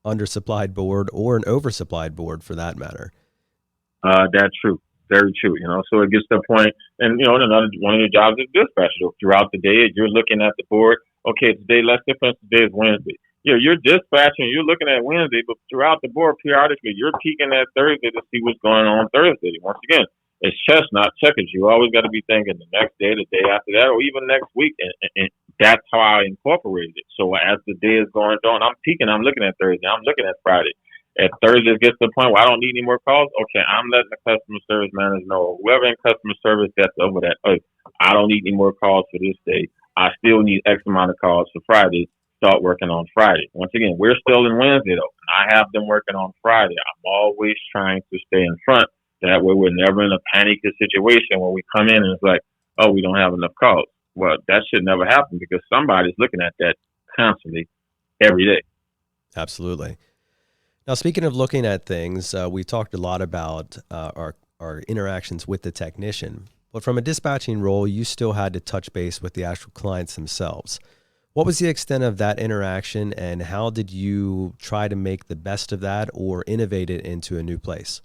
undersupplied board or an oversupplied board for that matter. That's true. Very true. So it gets to a point, and another one of your jobs is dispatch. So throughout the day, you're looking at the board. Okay, today, let's difference. Today is Wednesday. You're dispatching. You're looking at Wednesday, but throughout the board, periodically, you're peeking at Thursday to see what's going on Thursday. Once again, it's chess, not checkers. You always got to be thinking the next day, the day after that, or even next week. And that's how I incorporated it. So as the day is going on, I'm peeking. I'm looking at Thursday. I'm looking at Friday. If Thursday gets to the point where I don't need any more calls, okay, I'm letting the customer service manager know, whoever in customer service that's over that, I don't need any more calls for this day. I still need X amount of calls for Friday. Start working on Friday. Once again, we're still in Wednesday, though. I have them working on Friday. I'm always trying to stay in front. That way we're never in a panicky situation where we come in and it's like, oh, we don't have enough calls. Well, that should never happen because somebody's looking at that constantly every day. Absolutely. Now, speaking of looking at things, we talked a lot about our interactions with the technician, but from a dispatching role, you still had to touch base with the actual clients themselves. What was the extent of that interaction, and how did you try to make the best of that or innovate it into a new place?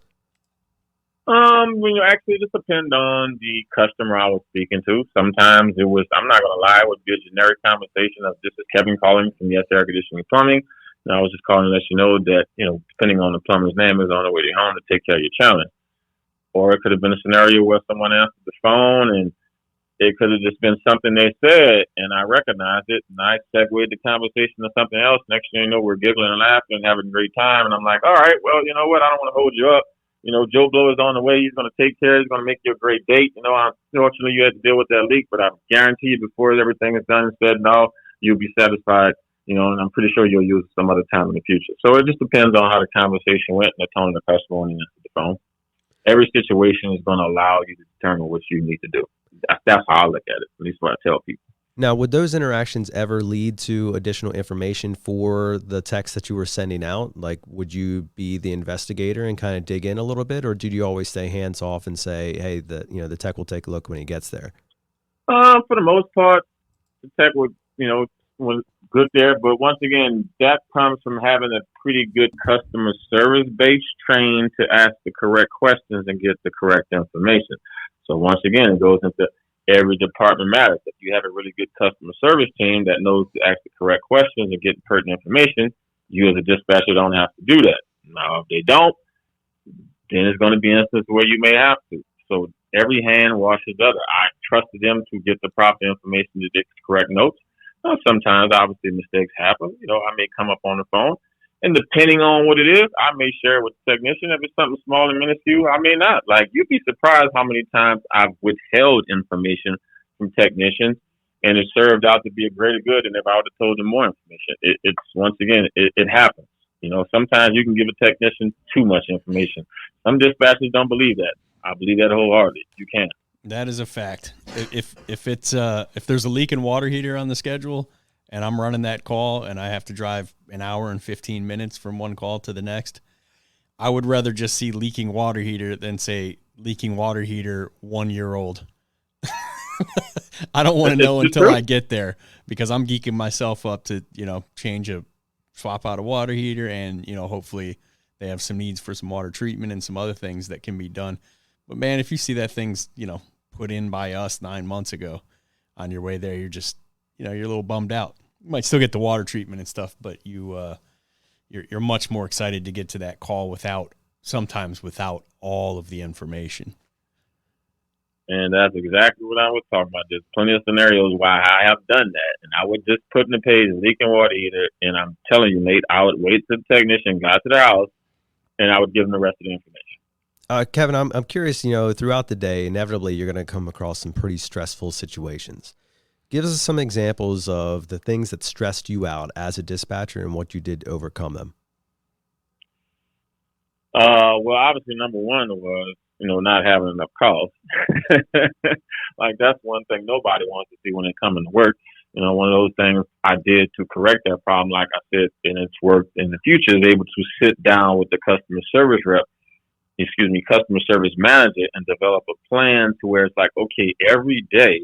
Actually, it just depends on the customer I was speaking to. Sometimes it was, I'm not going to lie, it would be a generic conversation of, this is Kevin calling from Yes Air Conditioning and Plumbing. And I was just calling to let you know that, depending on the plumber's name, is on the way to home to take care of your challenge. Or it could have been a scenario where someone answered the phone and it could have just been something they said and I recognized it and I segued the conversation to something else. Next thing you know, we're giggling and laughing and having a great time. And I'm like, all right, well, you know what? I don't want to hold you up. Joe Blow is on the way. He's going to take care. He's going to make you a great date. Unfortunately, you had to deal with that leak, but I guarantee you before everything is done and said, no, you'll be satisfied. And I'm pretty sure you'll use it some other time in the future. So it just depends on how the conversation went and the tone of the customer when he answered the phone. Every situation is going to allow you to determine what you need to do. That's how I look at it, at least what I tell people. Now, would those interactions ever lead to additional information for the text that you were sending out? Like, would you be the investigator and kind of dig in a little bit, or did you always stay hands off and say, hey, the tech will take a look when he gets there? For the most part, the tech would, was good there. But once again, that comes from having a pretty good customer service base trained to ask the correct questions and get the correct information. So once again, it goes into every department matters. If you have a really good customer service team that knows to ask the correct questions and get pertinent information, you as a dispatcher don't have to do that. Now, if they don't, then it's going to be instances where you may have to. So every hand washes the other. I trusted them to get the proper information to get the correct notes. Now, sometimes, obviously, mistakes happen. I may come up on the phone, and depending on what it is, I may share it with the technician. If it's something small and minuscule, I may not. Like, you'd be surprised how many times I've withheld information from technicians, and it served out to be a greater good than if I would have told them more information. It's once again, it happens. Sometimes you can give a technician too much information. Some dispatchers don't believe that. I believe that wholeheartedly. You can't. That is a fact. If there's a leak in water heater on the schedule and I'm running that call and I have to drive an hour and 15 minutes from one call to the next, I would rather just see leaking water heater than say leaking water heater 1 year old. I don't want to know until I get there because I'm geeking myself up to, swap out a water heater and, hopefully they have some needs for some water treatment and some other things that can be done. But man, if you see that thing's, put in by us 9 months ago on your way there, you're just, you're a little bummed out. You might still get the water treatment and stuff, but you're much more excited to get to that call sometimes without all of the information. And that's exactly what I was talking about. There's plenty of scenarios why I have done that. And I would just put in the page leaking water heater. And I'm telling you, Nate, I would wait till the technician got to the house and I would give them the rest of the information. Kevin, I'm curious, throughout the day, inevitably you're going to come across some pretty stressful situations. Give us some examples of the things that stressed you out as a dispatcher and what you did to overcome them. Well, obviously, number one was, not having enough calls. Like, that's one thing nobody wants to see when they come into work. One of those things I did to correct that problem, like I said, and it's worked in the future, is able to sit down with the customer service manager and develop a plan to where it's like, okay, every day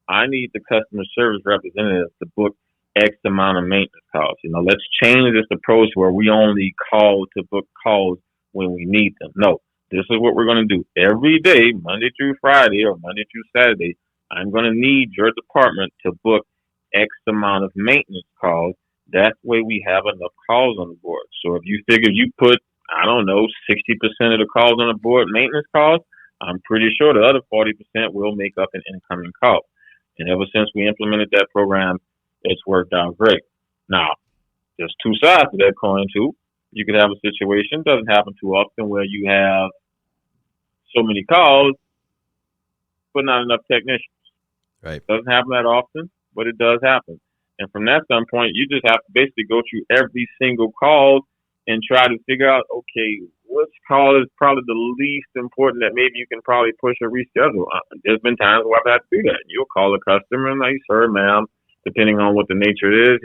I need the customer service representative to book X amount of maintenance calls. Let's change this approach where we only call to book calls when we need them. No, this is what we're going to do every day, Monday through Friday or Monday through Saturday. I'm going to need your department to book X amount of maintenance calls. That way we have enough calls on the board. So if you figure you put, 60% of the calls on the board, maintenance calls, I'm pretty sure the other 40% will make up an incoming call. And ever since we implemented that program, it's worked out great. Now, there's two sides to that coin too. You could have a situation, doesn't happen too often, where you have so many calls, but not enough technicians. Right. Doesn't happen that often, but it does happen. And from that standpoint, you just have to basically go through every single call and try to figure out, okay, which call is probably the least important that maybe you can probably push or reschedule. There's been times where I've had to do that. You'll call a customer and like, sir, ma'am, depending on what the nature is,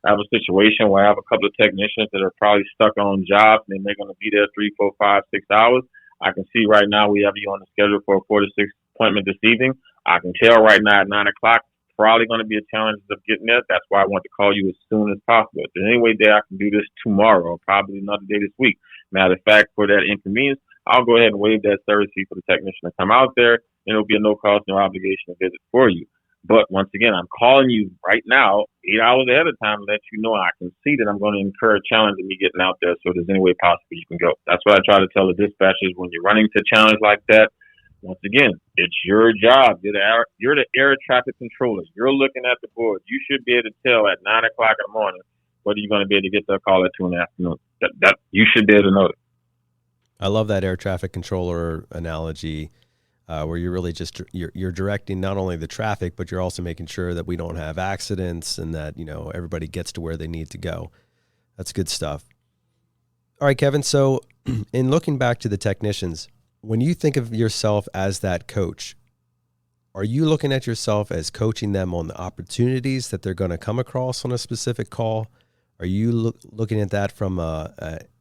I have a situation where I have a couple of technicians that are probably stuck on jobs and they're going to be there 3, 4, 5, 6 hours. I can see right now we have you on the schedule for a 4 to 6 appointment this evening. I can tell right now at 9 o'clock, probably going to be a challenge of getting there. That's why I want to call you as soon as possible. If there's any way that I can do this tomorrow or probably another day this week. Matter of fact, for that inconvenience, I'll go ahead and waive that service fee for the technician to come out there, and it'll be a no cost, no obligation visit for you. But once again, I'm calling you right now, 8 hours ahead of time, to let you know I can see that I'm going to incur a challenge of me getting out there. So if there's any way possible you can go. That's what I try to tell the dispatchers when you're running to challenge like that. Once again, it's your job. You're the air traffic controller. You're looking at the board. You should be able to tell at 9 o'clock in the morning whether you're going to be able to get that call at 2 in the afternoon. That you should be able to know it. I love that air traffic controller analogy, where you're really just you're directing not only the traffic, but you're also making sure that we don't have accidents and that everybody gets to where they need to go. That's good stuff. All right, Kevin. So, in looking back to the technicians, when you think of yourself as that coach, are you looking at yourself as coaching them on the opportunities that they're going to come across on a specific call? Are you looking at that from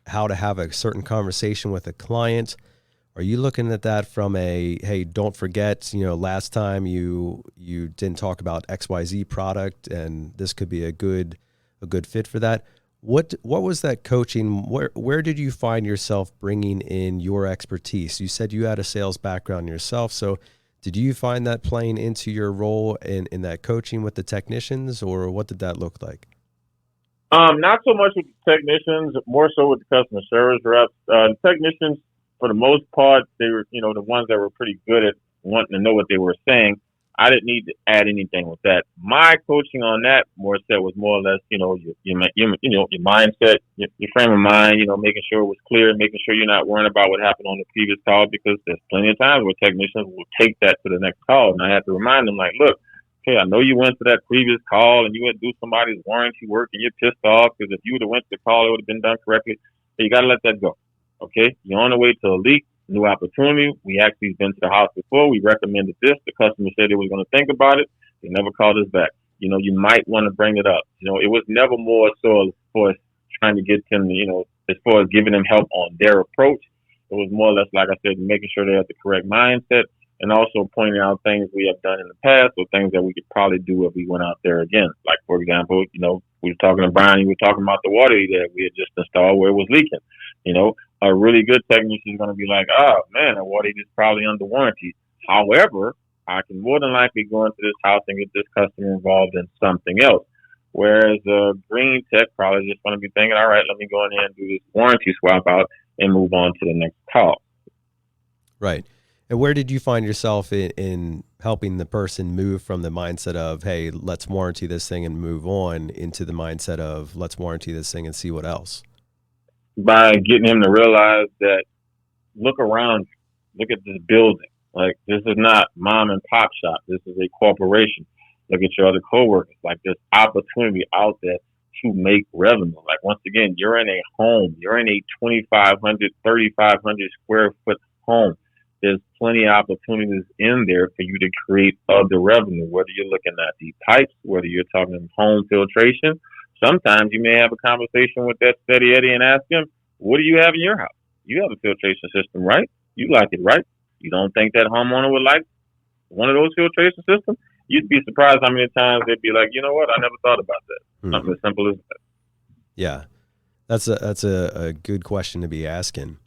how to have a certain conversation with a client? Are you looking at that from hey, don't forget, last time you didn't talk about XYZ product and this could be a good fit for that? What was that coaching? Where did you find yourself bringing in your expertise? You said you had a sales background yourself, so did you find that playing into your role in that coaching with the technicians, or what did that look like? Not so much with the technicians, more so with the customer service reps. The technicians, for the most part, they were, the ones that were pretty good at wanting to know what they were saying. I didn't need to add anything with that. My coaching on that more so was more or less, your mindset, your frame of mind, making sure it was clear, making sure you're not worrying about what happened on the previous call, because there's plenty of times where technicians will take that to the next call. And I have to remind them, like, look, okay, I know you went to that previous call and you went to do somebody's warranty work and you're pissed off because if you would have went to the call, it would have been done correctly. So you got to let that go. Okay, you're on the way to a leak, new opportunity. We actually been to the house before. We recommended this. The customer said they was going to think about it. They never called us back. You might want to bring it up. It was never more so for trying to get them, as far as giving them help on their approach. It was more or less, like I said, making sure they have the correct mindset and also pointing out things we have done in the past or things that we could probably do if we went out there again. Like, for example, we were talking to Brian, we were talking about the water that we had just installed where it was leaking. A really good technician is going to be like, oh, man, that water is probably under warranty. However, I can more than likely go into this house and get this customer involved in something else. Whereas a green tech probably just going to be thinking, all right, let me go in here and do this warranty swap out and move on to the next call. Right. And where did you find yourself in helping the person move from the mindset of, hey, let's warranty this thing and move on, into the mindset of let's warranty this thing and see what else? By getting him to realize that, look around, look at this building. Like, this is not mom and pop shop. This is a corporation. Look at your other coworkers. Like, there's opportunity out there to make revenue. Like, once again, you're in a home. You're in a 2,500, 3,500 square foot home. There's plenty of opportunities in there for you to create other revenue, whether you're looking at the pipes, whether you're talking home filtration. Sometimes you may have a conversation with that steady Eddie and ask him, what do you have in your house? You have a filtration system, right? You like it, right? You don't think that homeowner would like one of those filtration systems? you'd be surprised how many times they'd be like, you know what, I never thought about that. Something as simple as that. Yeah, that's a good question to be asking.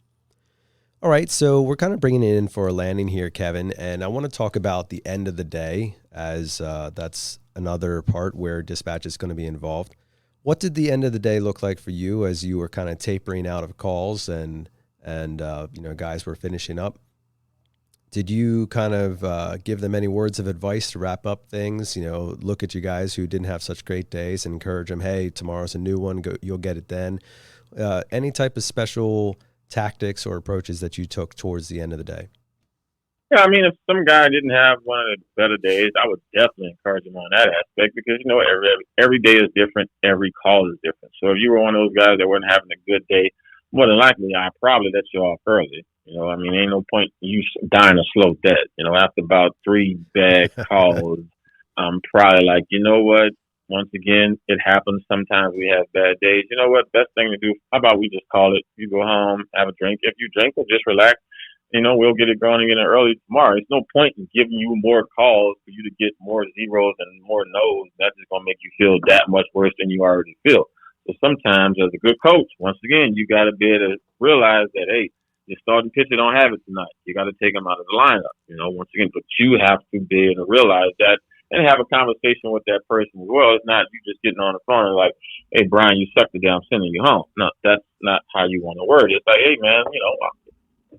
All right, so we're kind of bringing it in for a landing here, Kevin, and I want to talk about the end of the day, as that's another part where dispatch is going to be involved. What did the end of the day look like for you as you were kind of tapering out of calls and guys were finishing up? Did you kind of give them any words of advice to wrap up things? Look at you guys who didn't have such great days and encourage them, hey, tomorrow's a new one, you'll get it then. Any type of special tactics or approaches that you took towards the end of the day? Yeah, I mean, if some guy didn't have one of the better days, I would definitely encourage him on that aspect because, every day is different. Every call is different. So if you were one of those guys that weren't having a good day, more than likely, I'd probably let you off early. Ain't no point in you dying a slow death. After about 3 bad calls, I'm probably like, you know what? Once again, it happens. Sometimes we have bad days. You know what? Best thing to do, how about we just call it? You go home, have a drink. If you drink, or just relax. We'll get it going again early tomorrow. There's no point in giving you more calls for you to get more zeros and more no's. That's just going to make you feel that much worse than you already feel. So sometimes as a good coach, once again, you got to be able to realize that, hey, your starting pitcher don't have it tonight. You got to take him out of the lineup, once again. But you have to be able to realize that and have a conversation with that person as well. It's not you just getting on the phone and like, hey, Brian, you suck today, I'm sending you home. No, that's not how you want to word it. It's like, hey, man,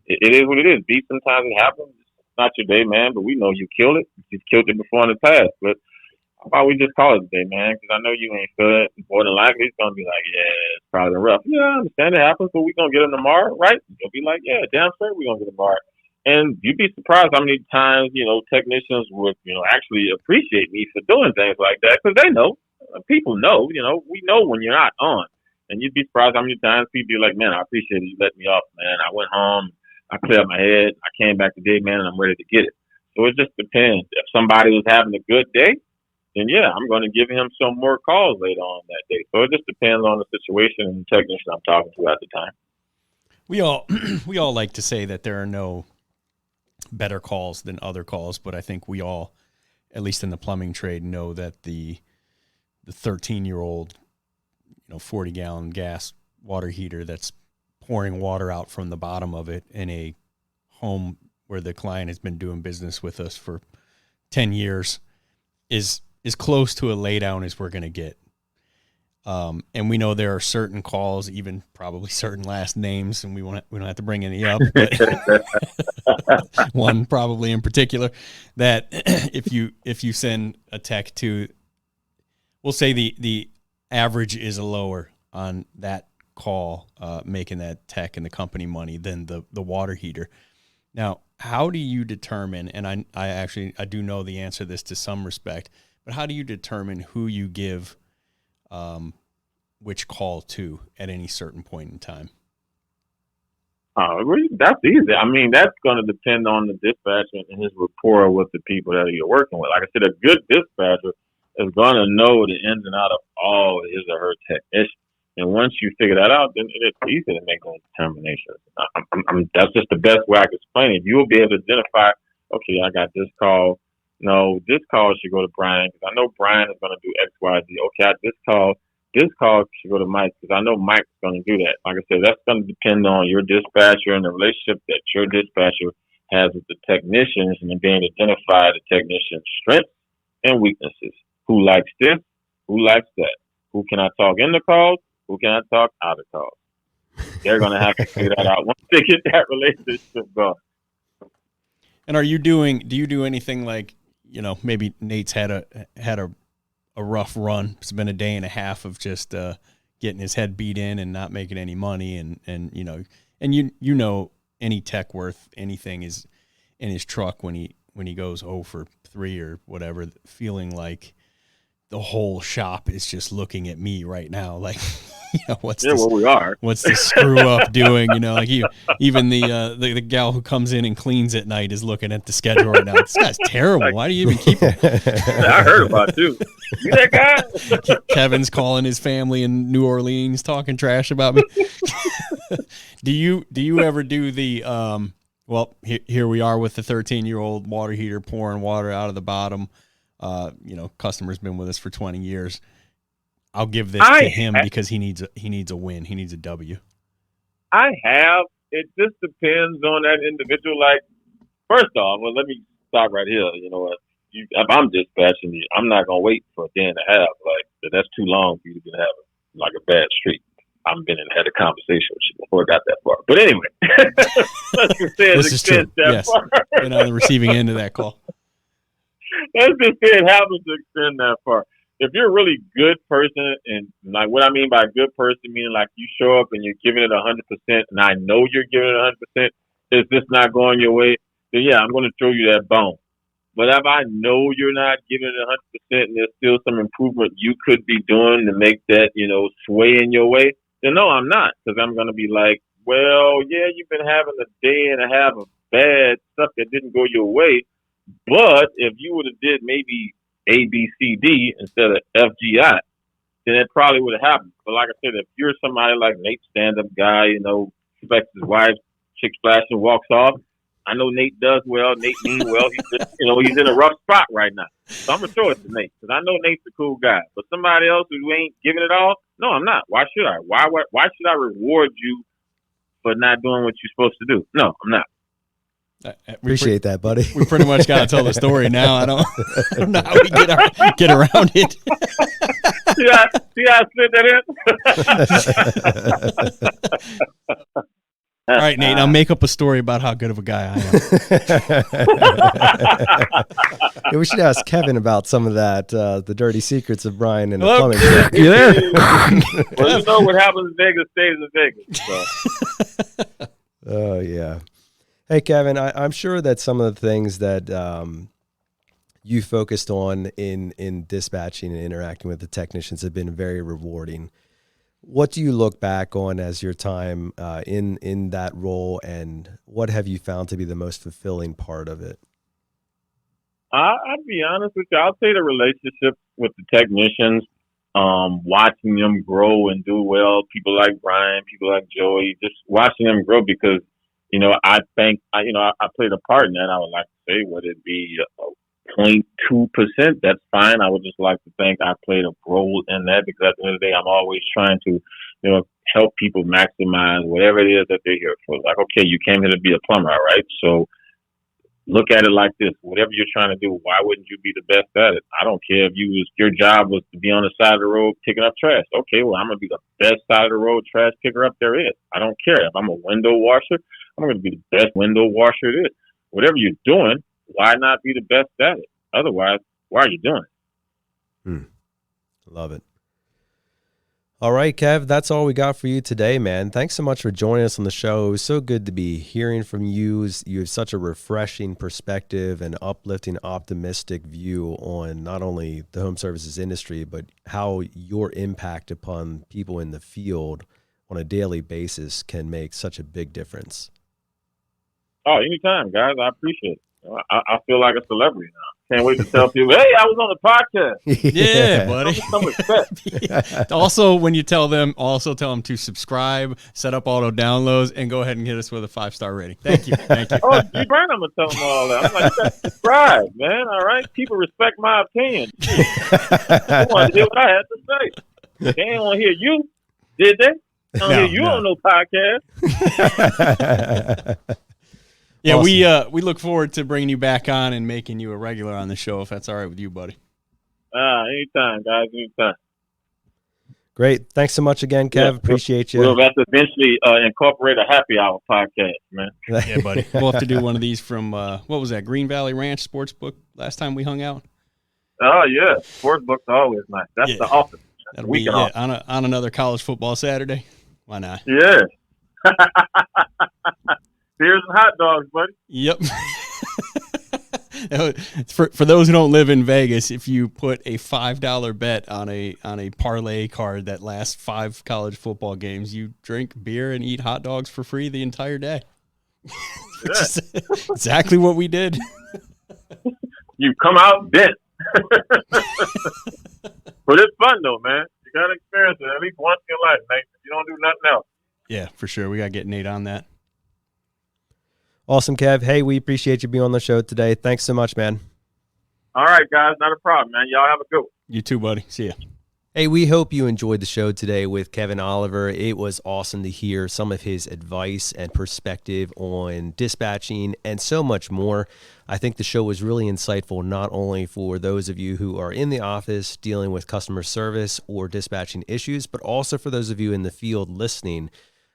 it is what it is. Beat sometimes it happens. It's not your day, man, but we know you killed it. You've killed it before in the past. But how about we just call it today, man? Because I know you ain't feel it. More than likely, it's going to be like, yeah, it's probably rough. Yeah, I understand it happens, but we're going to get him tomorrow, right? You'll be like, yeah, damn straight we're going to get him tomorrow. And you'd be surprised how many times, technicians would, actually appreciate me for doing things like that because they know. People know, we know when you're not on. And you'd be surprised how many times people be like, man, I appreciate you letting me off, man. I went home. I cleared my head. I came back today, man, and I'm ready to get it. So it just depends. If somebody was having a good day, then yeah, I'm going to give him some more calls later on that day. So it just depends on the situation and the technician I'm talking to at the time. We all like to say that there are no better calls than other calls, but I think we all, at least in the plumbing trade, know that the 13-year-old, 40-gallon gas water heater that's pouring water out from the bottom of it in a home where the client has been doing business with us for 10 years is close to a lay down as we're going to get. And we know there are certain calls, even probably certain last names, and we don't have to bring any up, but one probably in particular that if you send a tech to, we'll say the average is lower on that call, making that tech and the company money than the water heater. Now, how do you determine, and I do know the answer to this to some respect, but how do you determine who you give which call to at any certain point in time? That's easy. I mean, that's going to depend on the dispatcher and his rapport with the people that you're working with. Like I said, a good dispatcher is going to know the ins and outs of all his or her technicians. And once you figure that out, then it's easy to make those determinations. That's just the best way I can explain it. You'll be able to identify, okay, I got this call. No, this call should go to Brian because I know Brian is going to do X, Y, Z. Okay, this call should go to Mike because I know Mike's going to do that. Like I said, that's going to depend on your dispatcher and the relationship that your dispatcher has with the technicians and then being able to identify the technician's strengths and weaknesses. Who likes this? Who likes that? Who can I talk in the calls? Who can I talk out of calls? They're going to have to figure that out once they get that relationship going. And do you do anything like, maybe Nate's had a rough run. It's been a day and a half of just getting his head beat in and not making any money. And any tech worth anything is in his truck when he goes 0 for 3 or whatever, feeling like the whole shop is just looking at me right now. Like, what's the screw up doing? Like even the gal who comes in and cleans at night is looking at the schedule right now. This guy's terrible. Why do you even keep him? I heard about it too. You that guy? Kevin's calling his family in New Orleans talking trash about me. Do you ever do the well, here we are with the 13-year-old water heater pouring water out of the bottom. customer's been with us for 20 years. I'll give this to him because he needs a win. He needs a W. I have. It just depends on that individual. Like, first off, well, let me stop right here. You know what? If I'm dispatching you, I'm not gonna wait for a day and a half. Like, that's too long for you to have like a bad streak. I've been and had a conversation with you before I got that far. But anyway, let's just say this is true. Yes. far. Been on the receiving end of that call. Let's just say it happens to extend that far. If you're a really good person, and like what I mean by good person, meaning like you show up and you're giving it 100%, and I know you're giving it 100%, it's just not going your way, then yeah, I'm going to throw you that bone. But if I know you're not giving it 100% and there's still some improvement you could be doing to make that, sway in your way, then no, I'm not. Because I'm going to be like, well, yeah, you've been having a day and a half of bad stuff that didn't go your way. But if you would have did maybe A, B, C, D instead of F, G, I, then it probably would have happened. But like I said, if you're somebody like Nate, stand-up guy, expects his wife, chick splash and walks off, I know Nate does well. Nate means well. He's just, he's in a rough spot right now. So I'm going to throw it to Nate because I know Nate's a cool guy. But somebody else who ain't giving it all, no, I'm not. Why should I? Why should I reward you for not doing what you're supposed to do? No, I'm not. Appreciate that, buddy. We pretty much got to tell the story now. I don't know how we get around it. See how I slid that in? All right, Nate, now make up a story about how good of a guy I am. Yeah, we should ask Kevin about some of that, the dirty secrets of Brian and the plumbing. You there? Well, what happens in Vegas stays in Vegas. So. Oh, yeah. Hey, Kevin, I'm sure that some of the things that you focused on in dispatching and interacting with the technicians have been very rewarding. What do you look back on as your time in that role, and what have you found to be the most fulfilling part of it? I'll be honest with you. I'll say the relationship with the technicians, watching them grow and do well. People like Brian, people like Joey, just watching them grow because, I think, I played a part in that. I would like to say, would it be 0.2%? That's fine. I would just like to think I played a role in that because at the end of the day, I'm always trying to, help people maximize whatever it is that they're here for. Like, okay, you came here to be a plumber, all right? So look at it like this. Whatever you're trying to do, why wouldn't you be the best at it? I don't care if your job was to be on the side of the road picking up trash. Okay, well, I'm going to be the best side of the road trash picker up there is. I don't care. If I'm a window washer, I'm going to be the best window washer it is. Whatever you're doing, why not be the best at it? Otherwise, why are you doing it? Love it. All right, Kev, that's all we got for you today, man. Thanks so much for joining us on the show. It was so good to be hearing from you. You have such a refreshing perspective and uplifting, optimistic view on not only the home services industry, but how your impact upon people in the field on a daily basis can make such a big difference. Oh, anytime, guys. I appreciate it. I feel like a celebrity now. Can't wait to tell people, hey, I was on the podcast. Yeah, buddy. Some respect. Also, when you tell them to subscribe, set up auto downloads, and go ahead and hit us with a 5-star rating. Thank you. Oh, Brian, I'm going to tell them all that. I'm like, you got to subscribe, man. All right? People respect my opinion. They want to hear what I had to say. They ain't want to hear you, did they? They don't hear you on no podcast. Yeah, awesome. We look forward to bringing you back on and making you a regular on the show, if that's all right with you, buddy. Anytime, guys, anytime. Great. Thanks so much again, Kev. Yeah, appreciate you. We'll have to eventually incorporate a happy hour podcast, man. Yeah, buddy. We'll have to do one of these from, what was that, Green Valley Ranch Sportsbook last time we hung out? Oh, yeah. Sportsbook's always nice. That's the office. That'll be on another college football Saturday. Why not? Yeah. Beers and hot dogs, buddy. Yep. For those who don't live in Vegas, if you put a $5 bet on a parlay card that lasts 5 college football games, you drink beer and eat hot dogs for free the entire day. Which is exactly what we did. You come out dead. But it's fun though, man. You gotta experience it at least once in your life, Nate. You don't do nothing else. Yeah, for sure. We gotta get Nate on that. Awesome, Kev. Hey, we appreciate you being on the show today. Thanks so much, man. All right, guys, not a problem, man. Y'all have a good one. You too, buddy. See ya. Hey, we hope you enjoyed the show today with Kevin Oliver. It was awesome to hear some of his advice and perspective on dispatching and so much more. I think the show was really insightful, not only for those of you who are in the office dealing with customer service or dispatching issues, but also for those of you in the field listening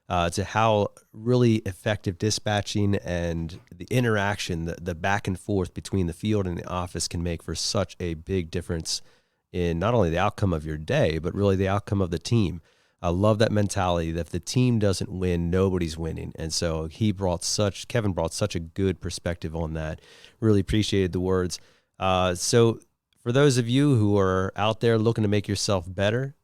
to how really effective dispatching and the interaction, the back and forth between the field and the office can make for such a big difference in not only the outcome of your day, but really the outcome of the team. I love that mentality that if the team doesn't win, nobody's winning. And so Kevin brought such a good perspective on that. Really appreciated the words. So for those of you who are out there looking to make yourself better,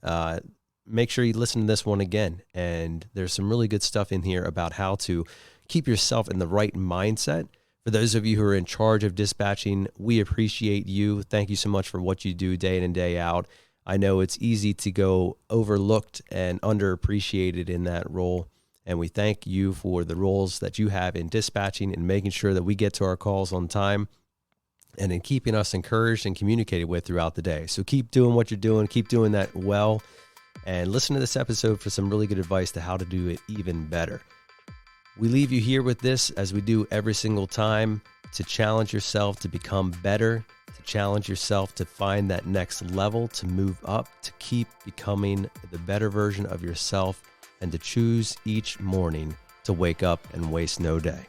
make sure you listen to this one again. And there's some really good stuff in here about how to keep yourself in the right mindset. For those of you who are in charge of dispatching, we appreciate you. Thank you so much for what you do day in and day out. I know it's easy to go overlooked and underappreciated in that role. And we thank you for the roles that you have in dispatching and making sure that we get to our calls on time and in keeping us encouraged and communicated with throughout the day. So keep doing what you're doing. Keep doing that well. And listen to this episode for some really good advice to how to do it even better. We leave you here with this, as we do every single time, to challenge yourself to become better, to challenge yourself to find that next level, to move up, to keep becoming the better version of yourself, and to choose each morning to wake up and waste no day.